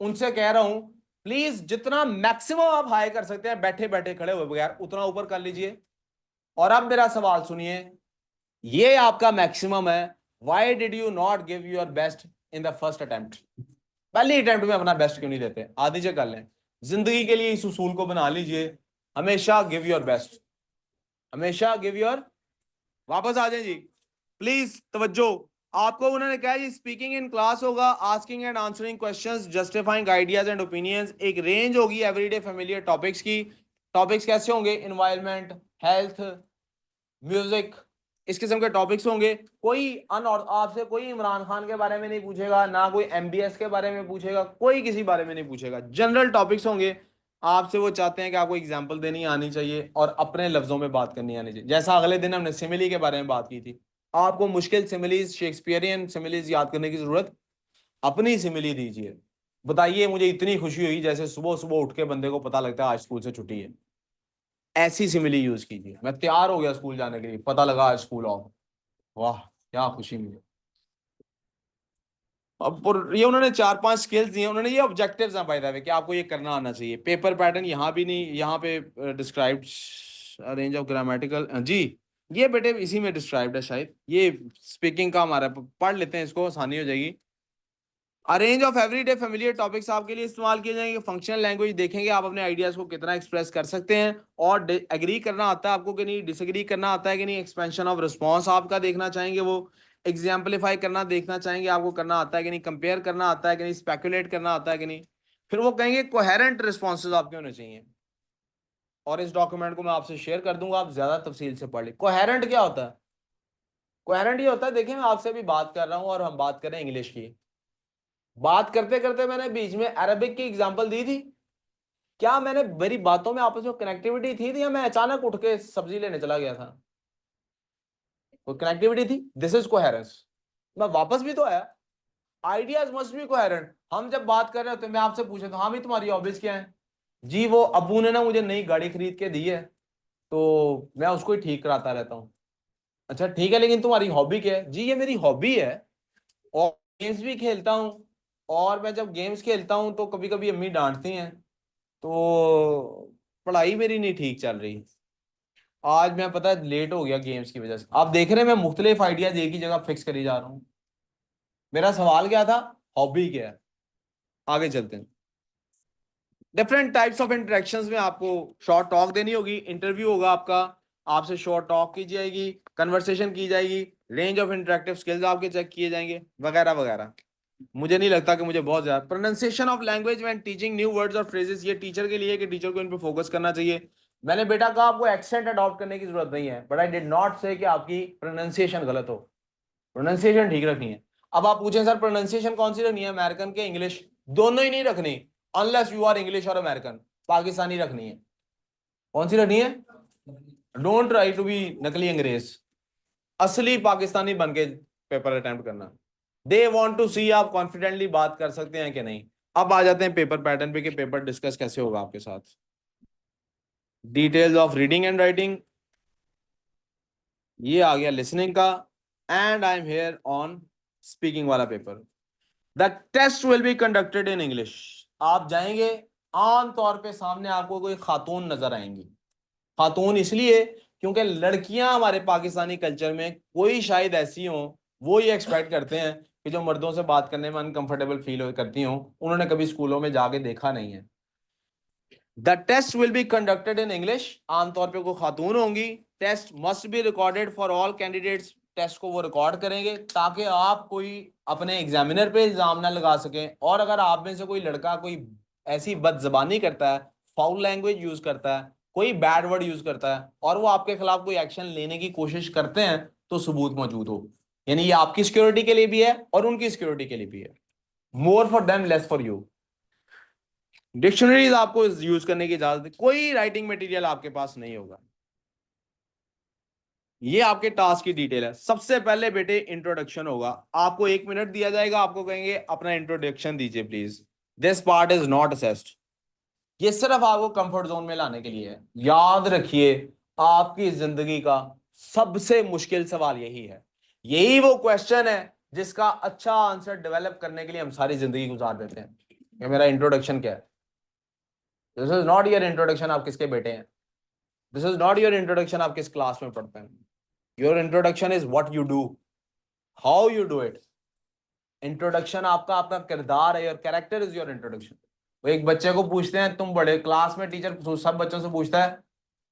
उनसे कह रहा हूं प्लीज जितना मैक्सिमम आप हाई कर सकते हैं बैठे बैठे खड़े हुए बगैर उतना ऊपर कर लीजिए। और अब मेरा सवाल सुनिए, ये आपका मैक्सिमम है, why did you not give your best in the first attempt? पहले अटेम्प्ट में अपना बेस्ट क्यों नहीं देते? आधी से कर लें, जिंदगी के लिए इस उसूल को बना लीजिए, हमेशा गिव योर बेस्ट, हमेशा गिव योर। वापस आ जाए जी प्लीज, तवज्जो। आपको उन्होंने कहा जी स्पीकिंग इन क्लास होगा, asking and answering questions, justifying ideas and opinions, एक रेंज होगी एवरीडे फेमिलियर टॉपिक्स की। टॉपिक्स कैसे होंगे? एनवायरनमेंट, हेल्थ, म्यूजिक, इस किस्म के टॉपिक्स होंगे। कोई आपसे कोई इमरान खान के बारे में नहीं पूछेगा, ना कोई एमबीएस के बारे में पूछेगा, कोई किसी बारे में नहीं पूछेगा, जनरल टॉपिक्स होंगे। आपसे वो चाहते हैं कि आपको एग्जांपल देनी आनी चाहिए और अपने लफ्जों में बात करनी आनी चाहिए। जैसा अगले दिन हमने सिमिली के बारे में बात की थी, आपको मुश्किल सिमिलीज, शेक्सपियरियन सिमिलीज याद करने की जरूरत, अपनी सिमिली दीजिए। बताइए मुझे इतनी खुशी हुई जैसे सुबह सुबह उठ के बंदे को पता लगता है आज स्कूल से छुट्टी है, ऐसी सिमिली यूज कीजिए। मैं तैयार हो गया स्कूल जाने के लिए, पता लगा आज स्कूल ऑफ, वाह क्या खुशी मिली। अब और ये उन्होंने 4-5 स्किल्स दिए, उन्होंने ये ऑब्जेक्टिव्स हैं बाय द वे कि आपको ये करना आना चाहिए। पेपर पैटर्न यहाँ भी नहीं, यहाँ पे डिस्क्राइब्ड रेंज ऑफ ग्रामेटिकल, जी ये बेटे इसी में डिस्क्राइब्ड है शायद, ये स्पीकिंग का हमारा, पढ़ लेते हैं इसको, आसानी हो जाएगी। Arrange of everyday familiar topics आपके लिए इस्तेमाल किए जाएंगे। फंक्शनल लैंग्वेज देखेंगे आप अपने आइडियाज को कितना एक्सप्रेस कर सकते हैं, और एग्री करना आता है आपको कि नहीं, डिसएग्री करना आता है कि नहीं, एक्सपेंशन ऑफ रिस्पॉन्स आपका देखना चाहेंगे, वो एग्जाम्पलीफाई करना देखना चाहेंगे आपको करना आता है कि नहीं, कंपेयर करना आता है कि नहीं, स्पेकुलेट करना आता है कि नहीं। फिर वो कहेंगे कोहेरेंट रिस्पॉन्सेज आपके होने चाहिए, और इस डॉक्यूमेंट को मैं आपसे शेयर कर दूंगा, आप ज्यादा तफसील से पढ़ लें। कोहेरेंट क्या होता है? कोहेरेंट ये होता है, देखिए मैं आपसे अभी बात कर रहा हूँ और हम बात करें इंग्लिश की, बात करते करते मैंने बीच में अरबिक की एग्जांपल दी थी, क्या मैंने मेरी बातों में आपस में कनेक्टिविटी थी या मैं अचानक उठ के सब्जी लेने चला गया था? कोई कनेक्टिविटी थी? This is coherence. मैं वापस भी तो आया, आइडियाज मस्ट बी कोहेरेंट। हम जब बात कर रहे होते मैं आपसे पूछे तो हाँ भी तुम्हारी हॉबीज क्या है? जी वो अबू ने ना मुझे नई गाड़ी खरीद के दी है तो मैं उसको ही ठीक कराता रहता हूँ। अच्छा ठीक है, लेकिन तुम्हारी हॉबी क्या है? जी ये मेरी हॉबी है, और गेम्स भी खेलता हूँ, और मैं जब गेम्स खेलता हूँ तो कभी कभी अम्मी डांटती हैं, तो पढ़ाई मेरी नहीं ठीक चल रही। आज मैं पता है लेट हो गया गेम्स की वजह से। आप देख रहे हैं मैं मुख्तलिफ आइडियाज एक ही जगह फिक्स करी जा रहा हूँ। मेरा सवाल क्या था? हॉबी क्या है? आगे चलते हैं। डिफरेंट टाइप्स ऑफ इंटरेक्शंस में आपको शॉर्ट टॉक देनी होगी, इंटरव्यू होगा आपका, आपसे शॉर्ट टॉक की जाएगी, कन्वर्सेशन की जाएगी, रेंज ऑफ इंटरेक्टिव स्किल्स आपके चेक किए जाएंगे, वगैरह वगैरह। मुझे नहीं लगता कि मुझे बहुत ज्यादा। Pronunciation of language when teaching new words और फ्रेजेस, ये टीचर के लिए कि टीचर को इन पे फोकस करना चाहिए। मैंने बेटा कहा आपको एक्सेंट अडॉप्ट करने की जरूरत नहीं है, बट आई डिड नॉट से कि आपकी प्रोनाउंसिएशन गलत हो, प्रोनाउंसिएशन ठीक रखनी है। अब आप पूछें सर प्रोनाउंसिएशन कौन सी रखनी है, अमेरिकन के इंग्लिश? दोनों ही नहीं रखनी, अनलेस यू आर इंग्लिश और अमेरिकन, पाकिस्तानी रखनी है। कौन सी रखनी है? डोंट ट्राई टू बी नकली अंग्रेज, असली पाकिस्तानी बन के पेपर अटेम्प्ट करना। दे वांट टू सी आप कॉन्फिडेंटली बात कर सकते हैं कि नहीं। अब आ जाते हैं पेपर पैटर्न पे कि पेपर डिस्कस कैसे होगा आपके साथ। Details of reading and writing, ये आ गया लिसनिंग का, and I am here on speaking वाला paper. The test will be conducted in English. आप जाएंगे, आम तौर पे सामने आपको कोई खातून नजर आएंगी। खातून इसलिए क्योंकि लड़कियां हमारे पाकिस्तानी कल्चर में कोई शायद ऐसी हों, वो ये एक्सपेक्ट करते हैं कि जो मर्दों से बात करने में अनकंफर्टेबल फील करती हों, उन्होंने कभी स्कूलों में जाके देखा नहीं है। The test will be conducted in English, आमतौर पे कोई खातून होंगी। Test must be recorded for all candidates, test को वो रिकॉर्ड करेंगे ताकि आप कोई अपने एग्जामिनर पे इल्जाम ना लगा सकें। और अगर आप में से कोई लड़का कोई ऐसी बदजबानी करता है, फाउल लैंग्वेज यूज करता है, कोई बैड वर्ड यूज करता है, और वो आपके खिलाफ कोई एक्शन लेने की कोशिश करते हैं, तो सबूत मौजूद हो। यानी ये आपकी सिक्योरिटी के लिए भी है और उनकी सिक्योरिटी के लिए भी है। More for them less for you. Dictionaries आपको यूज करने की इजाजत, कोई राइटिंग मटेरियल आपके पास नहीं होगा। ये आपके टास्क की डिटेल है। सबसे पहले बेटे इंट्रोडक्शन होगा, आपको 1 मिनट दिया जाएगा, आपको कहेंगे अपना इंट्रोडक्शन दीजिए please. This part is not assessed, ये सिर्फ आपको कंफर्ट जोन में लाने के लिए है। याद रखिए आपकी जिंदगी का सबसे मुश्किल सवाल यही है, यही वो क्वेश्चन है जिसका अच्छा आंसर डेवलप करने के लिए हम सारी जिंदगी गुजार देते हैं। ये मेरा इंट्रोडक्शन क्या है? This is not your introduction आप किसके बेटे हैं, this is not your introduction आप किस क्लास में पढ़ते हैं। Your introduction is what you do, how you do it. Introduction आपका अपना किरदार है, your character is your introduction. वो एक बच्चे को पूछते हैं, तुम बड़े क्लास में टीचर सब बच्चों से पूछता है,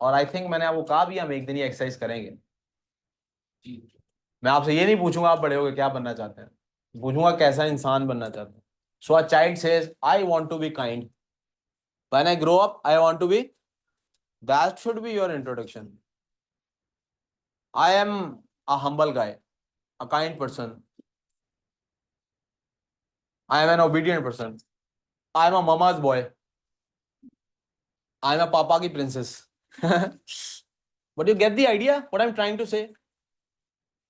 और आई थिंक मैंने आपको कहा भी हम एक दिन ये एक्सरसाइज करेंगे। मैं आपसे ये नहीं पूछूंगा आप बड़े होकर क्या बनना चाहते हैं, पूछूंगा कैसा इंसान बनना चाहते हैं। So a child says I want to be kind, when I grow up I want to be, that should be your introduction. I am a humble guy, a kind person, I am an obedient person, I am a mama's boy, I am a papa की princess. But you get the idea what I am trying to say.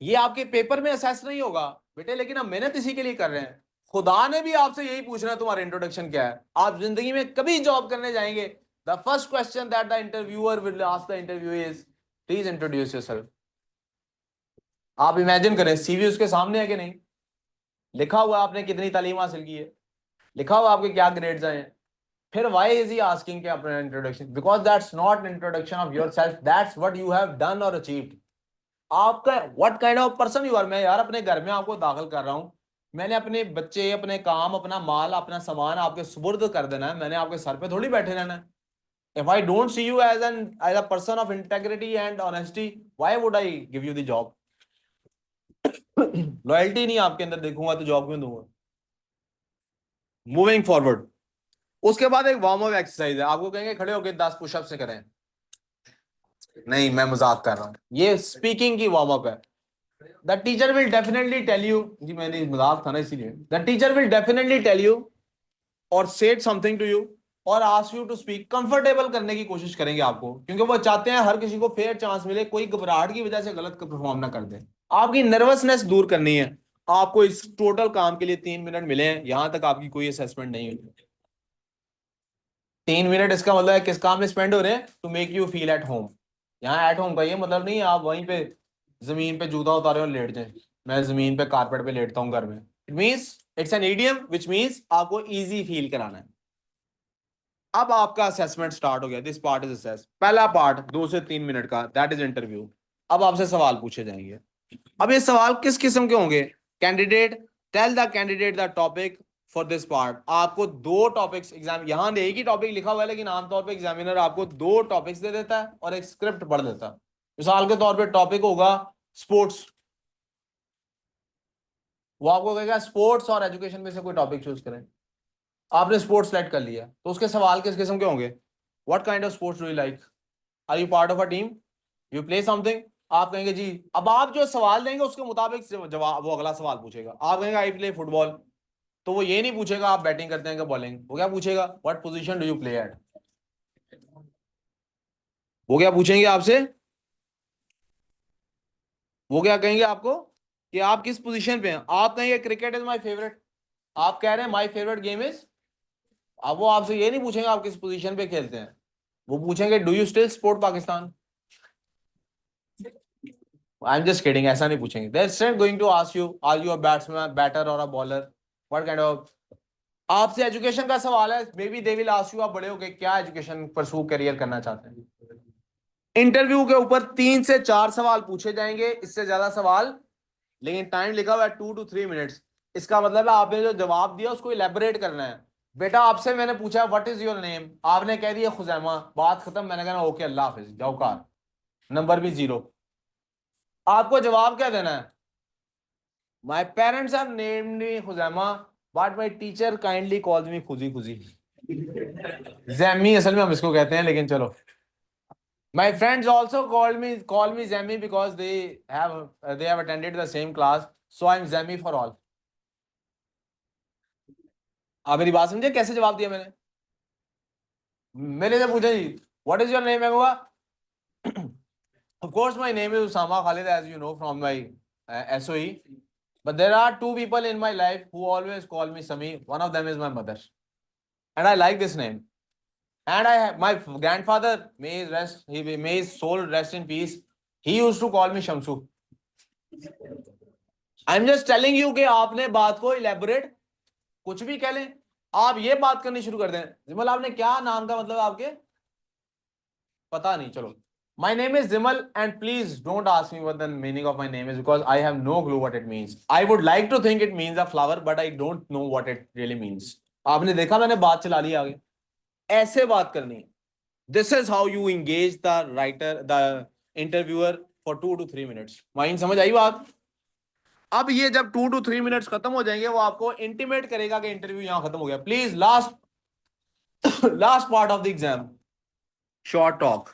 ये आपके paper में assess नहीं होगा बेटे, लेकिन हम मेहनत इसी के लिए कर रहे हैं। खुदा ने भी आपसे यही पूछना है तुम्हारा इंट्रोडक्शन क्या है। आप जिंदगी में कभी जॉब करने जाएंगे, the first question that the interviewer will ask the interview is please introduce yourself. आप इमेजिन करें सीवी उसके सामने है कि नहीं, लिखा हुआ आपने कितनी तालीम हासिल की है, लिखा हुआ आपके क्या ग्रेड्स आए हैं, फिर व्हाई इज ही आस्किंग क्या अपना introduction? Because that's not introduction of yourself, that's what you have done और अचीव्ड। आपका what kind of person you are. मैं यार अपने घर में आपको दाखिल कर रहा हूं, मैंने अपने बच्चे, अपने काम, अपना माल, अपना सामान आपके सुपुर्द कर देना है, मैंने आपके सर पे थोड़ी बैठे रहना है। If I don't see you as a person of integrity and honesty, why would I give you the job? Loyalty नहीं आपके अंदर देखूंगा तो जॉब क्यों दूंगा? मूविंग फॉरवर्ड, उसके बाद एक वार्म अप एक्सरसाइज है। आपको कहेंगे खड़े होकर 10 पुशअप से करें, नहीं मैं मजाक कर रहा हूं, ये स्पीकिंग की वार्म अप है। The teacher will definitely tell you, जी मैंने मजाक था ना इसीलिए, the teacher will definitely tell you और सेड समथिंग टू यू और ask you to speak. Comfortable करने की कोशिश करेंगे आपको, क्योंकि वो चाहते हैं हर किसी को फेयर चांस मिले, कोई घबराहट की वजह से गलत परफॉर्म ना कर दे। आपकी नर्वसनेस दूर करनी है। आपको इस टोटल काम के लिए 3 मिनट मिले हैं, यहां तक आपकी कोई असेसमेंट नहीं हुई। 3 मिनट इसका मतलब है किस काम में स्पेंड हो रहे हैं? To make you feel at home. यहाँ एट होम का ये मतलब नहीं है आप वहीं पे जमीन पे जूता उतारे और लेट जाए। मैं जमीन पे कारपेट पे लेटता हूँ घर में। It means it's an idiom which means आपको इजी फील कराना है। अब आपका असेसमेंट स्टार्ट हो गया, दिस पार्ट इज असेस। पहला पार्ट 2 से 3 मिनट का, दैट इज इंटरव्यू। अब आपसे सवाल पूछे जाएंगे। अब ये सवाल किस किस्म के होंगे? Candidate tell the candidate the topic for this part. आपको 2 टॉपिक्स एग्जाम, यहां एक ही टॉपिक लिखा हुआ है, लेकिन आमतौर पे एग्जामिनर आपको 2 टॉपिक्स दे देता है और एक स्क्रिप्ट पढ़ देता है। मिसाल के तौर पे टॉपिक होगा स्पोर्ट्स, वो आपको कहेगा स्पोर्ट्स और एजुकेशन में से कोई टॉपिक चूज करें। आपने स्पोर्ट्स सेलेक्ट कर लिया, तो उसके सवाल किस किस्म के होंगे? What kind of sports do you like, are you part of a team, you play something. आप कहेंगे जी। अब आप जो सवाल देंगे उसके मुताबिक जवाब, वो अगला सवाल पूछेगा। आप कहेंगे आई प्ले फुटबॉल, तो वो ये नहीं पूछेगा आप बैटिंग करते हैं कि बॉलिंग, वो क्या पूछेगा? What position do you play at. वो क्या पूछेंगे आपसे? वो क्या कहेंगे आपको कि आप किस पोजीशन पे हैं। आप कहेंगे क्रिकेट इज माय फेवरेट, आप कह रहे हैं माय फेवरेट गेम इज। अब वो आपसे ये नहीं पूछेंगे आप किस पोजीशन पे खेलते हैं, वो पूछेंगे do you still support Pakistan. I am just kidding, ऐसा नहीं पूछेंगे। They are going to ask you are you a batsman, batter or a bowler, what kind of. आपसे एजुकेशन का सवाल है, maybe they will ask you आप बड़े होके क्या एजुकेशन परसू करियर करना चाहते हैं। इंटरव्यू के ऊपर 3 से 4 सवाल पूछे जाएंगे, इससे ज्यादा सवाल, लेकिन टाइम लिखा हुआ है 2 to 3 मिनट्स। इसका मतलब है आपने जो जवाब दिया उसको इलेबोरेट करना है। बेटा आपसे मैंने पूछा व्हाट इज योर नेम, आपने कह दिया खुजैमा, बात खत्म। मैंने कहा ओके अल्लाह हाफिज, जाओ कार, नंबर भी 0। आपको जवाब क्या देना है? My parents have named me Khuzaima but my teacher kindly calls me Khuzi Khuzi. Jaimy असल में हम इसको कहते हैं, लेकिन चलो। My friends also call me Zemi because they have attended the same class, so I'm Zemi for all. आप मेरी बात समझे कैसे जवाब दिया मैंने? मैंने जब पूछा जी व्हाट इज योर नेम, मैं हुआ of course my name is Usama Khalid, as you know from my SOE, but there are 2 people in my life who always call me Sami. One of them is my mother, and I like this name. And my grandfather, may his soul rest in peace, he used to call me Shamsu. I am just telling you कि आपने बात को elaborate कुछ भी कह लें, आप ये बात करनी शुरू कर दें, जिमल आपने क्या नाम का मतलब आपके पता नहीं, चलो my name is Zimal and please don't ask me what the meaning of my name is because I have no clue what it means. I would like to think it means a flower but I don't know what it really means. आपने देखा मैंने बात चला ली आगे, ऐसे बात करनी. This is how you engage the writer, the interviewer for 2 to 3 minutes. Mine समझ आई बात? अब ये जब 2 to 3 minutes खत्म हो जाएंगे वो आपको इंटीमेट करेगा कि इंटरव्यू यहां खत्म हो गया. Please last part of the exam, short talk.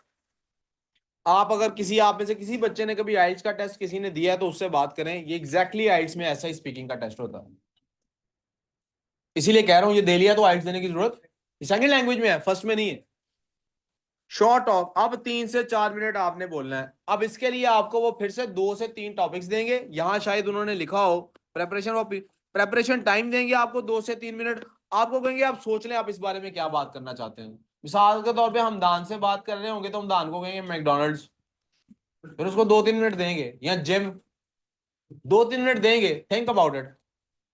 आप अगर किसी आप में से किसी बच्चे ने कभी आइल्स का टेस्ट किसी ने दिया है तो उससे बात करें. ये एग्जैक्टली आइल्स में ऐसा ही स्पीकिंग का टेस्ट होता है, इसीलिए कह रहा हूं ये दे लिया तो आइल्स देने की जरूरत, सेकंड लैंग्वेज में है, फर्स्ट में नहीं है. Short talk. अब 3 से 4 मिनट आपने बोलना है. अब इसके लिए आपको वो फिर से 2 से 3 टॉपिक्स देंगे. यहां शायद उन्होंने लिखा हो प्रेपरेशन टाइम देंगे आपको 2 से 3 मिनट. आपको कहेंगे आप सोच लें आप इस बारे में क्या बात करना चाहते हैं. मिसाल के तौर पे हमदान से बात कर रहे होंगे तो हमदान को कहेंगे मैकडोनल्ड्स, फिर उसको 2-3 मिनट देंगे. या जिम 2-3 मिनट देंगे. Think about it.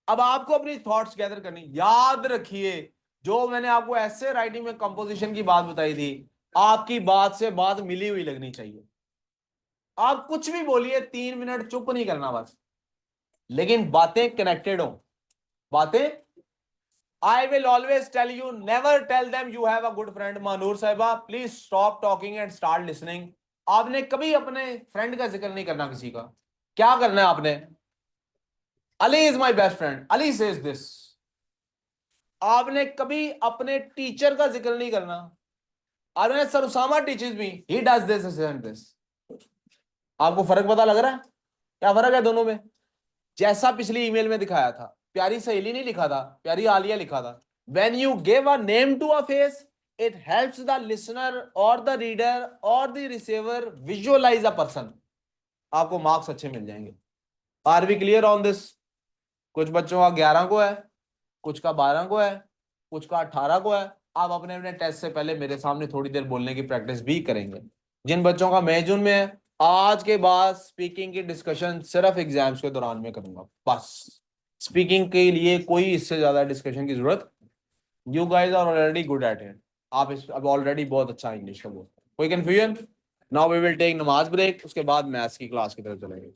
अब आपको अपनी थॉट्स गैदर करनी. याद रखिए जो मैंने आपको ऐसे राइटिंग में कंपोजिशन की बात बताई थी, आपकी बात से बात मिली हुई लगनी चाहिए. आप कुछ भी बोलिए 3 मिनट चुप नहीं करना बस, लेकिन बातें कनेक्टेड हो. बातें I will always tell you, never tell them you have a good friend. Manur साहिबा please stop talking and start listening. आपने कभी अपने फ्रेंड का जिक्र नहीं करना किसी का. क्या करना है आपने? Ali is my best friend, Ali says this. आपने कभी अपने टीचर का जिक्र नहीं करना. आपने sir Usama teachers me, he does this and this. आपको फर्क पता लग रहा है? क्या फर्क है दोनों में? जैसा पिछली ईमेल में दिखाया था, प्यारी सहेली नहीं लिखा था, प्यारी आलिया लिखा था. When you give a name to a face, it helps the listener or the reader or the receiver visualize a person. आपको मार्क्स अच्छे मिल जाएंगे. Are we clear on this? कुछ बच्चों का 11 को है, कुछ का 12 को है, कुछ का 18 को है. आप अपने अपने टेस्ट से पहले मेरे सामने थोड़ी देर बोलने की प्रैक्टिस भी करेंगे. जिन बच्चों का मई जून में है, आज के बाद स्पीकिंग की डिस्कशन सिर्फ एग्जाम्स के दौरान में करूंगा बस. स्पीकिंग के लिए कोई इससे ज्यादा डिस्कशन की जरूरत. You guys are already good at it. आप अब ऑलरेडी बहुत अच्छा इंग्लिश का बोलते हैं. कोई confusion? Now we will take नमाज ब्रेक, उसके बाद मैथ्स की क्लास की तरफ चलेंगे.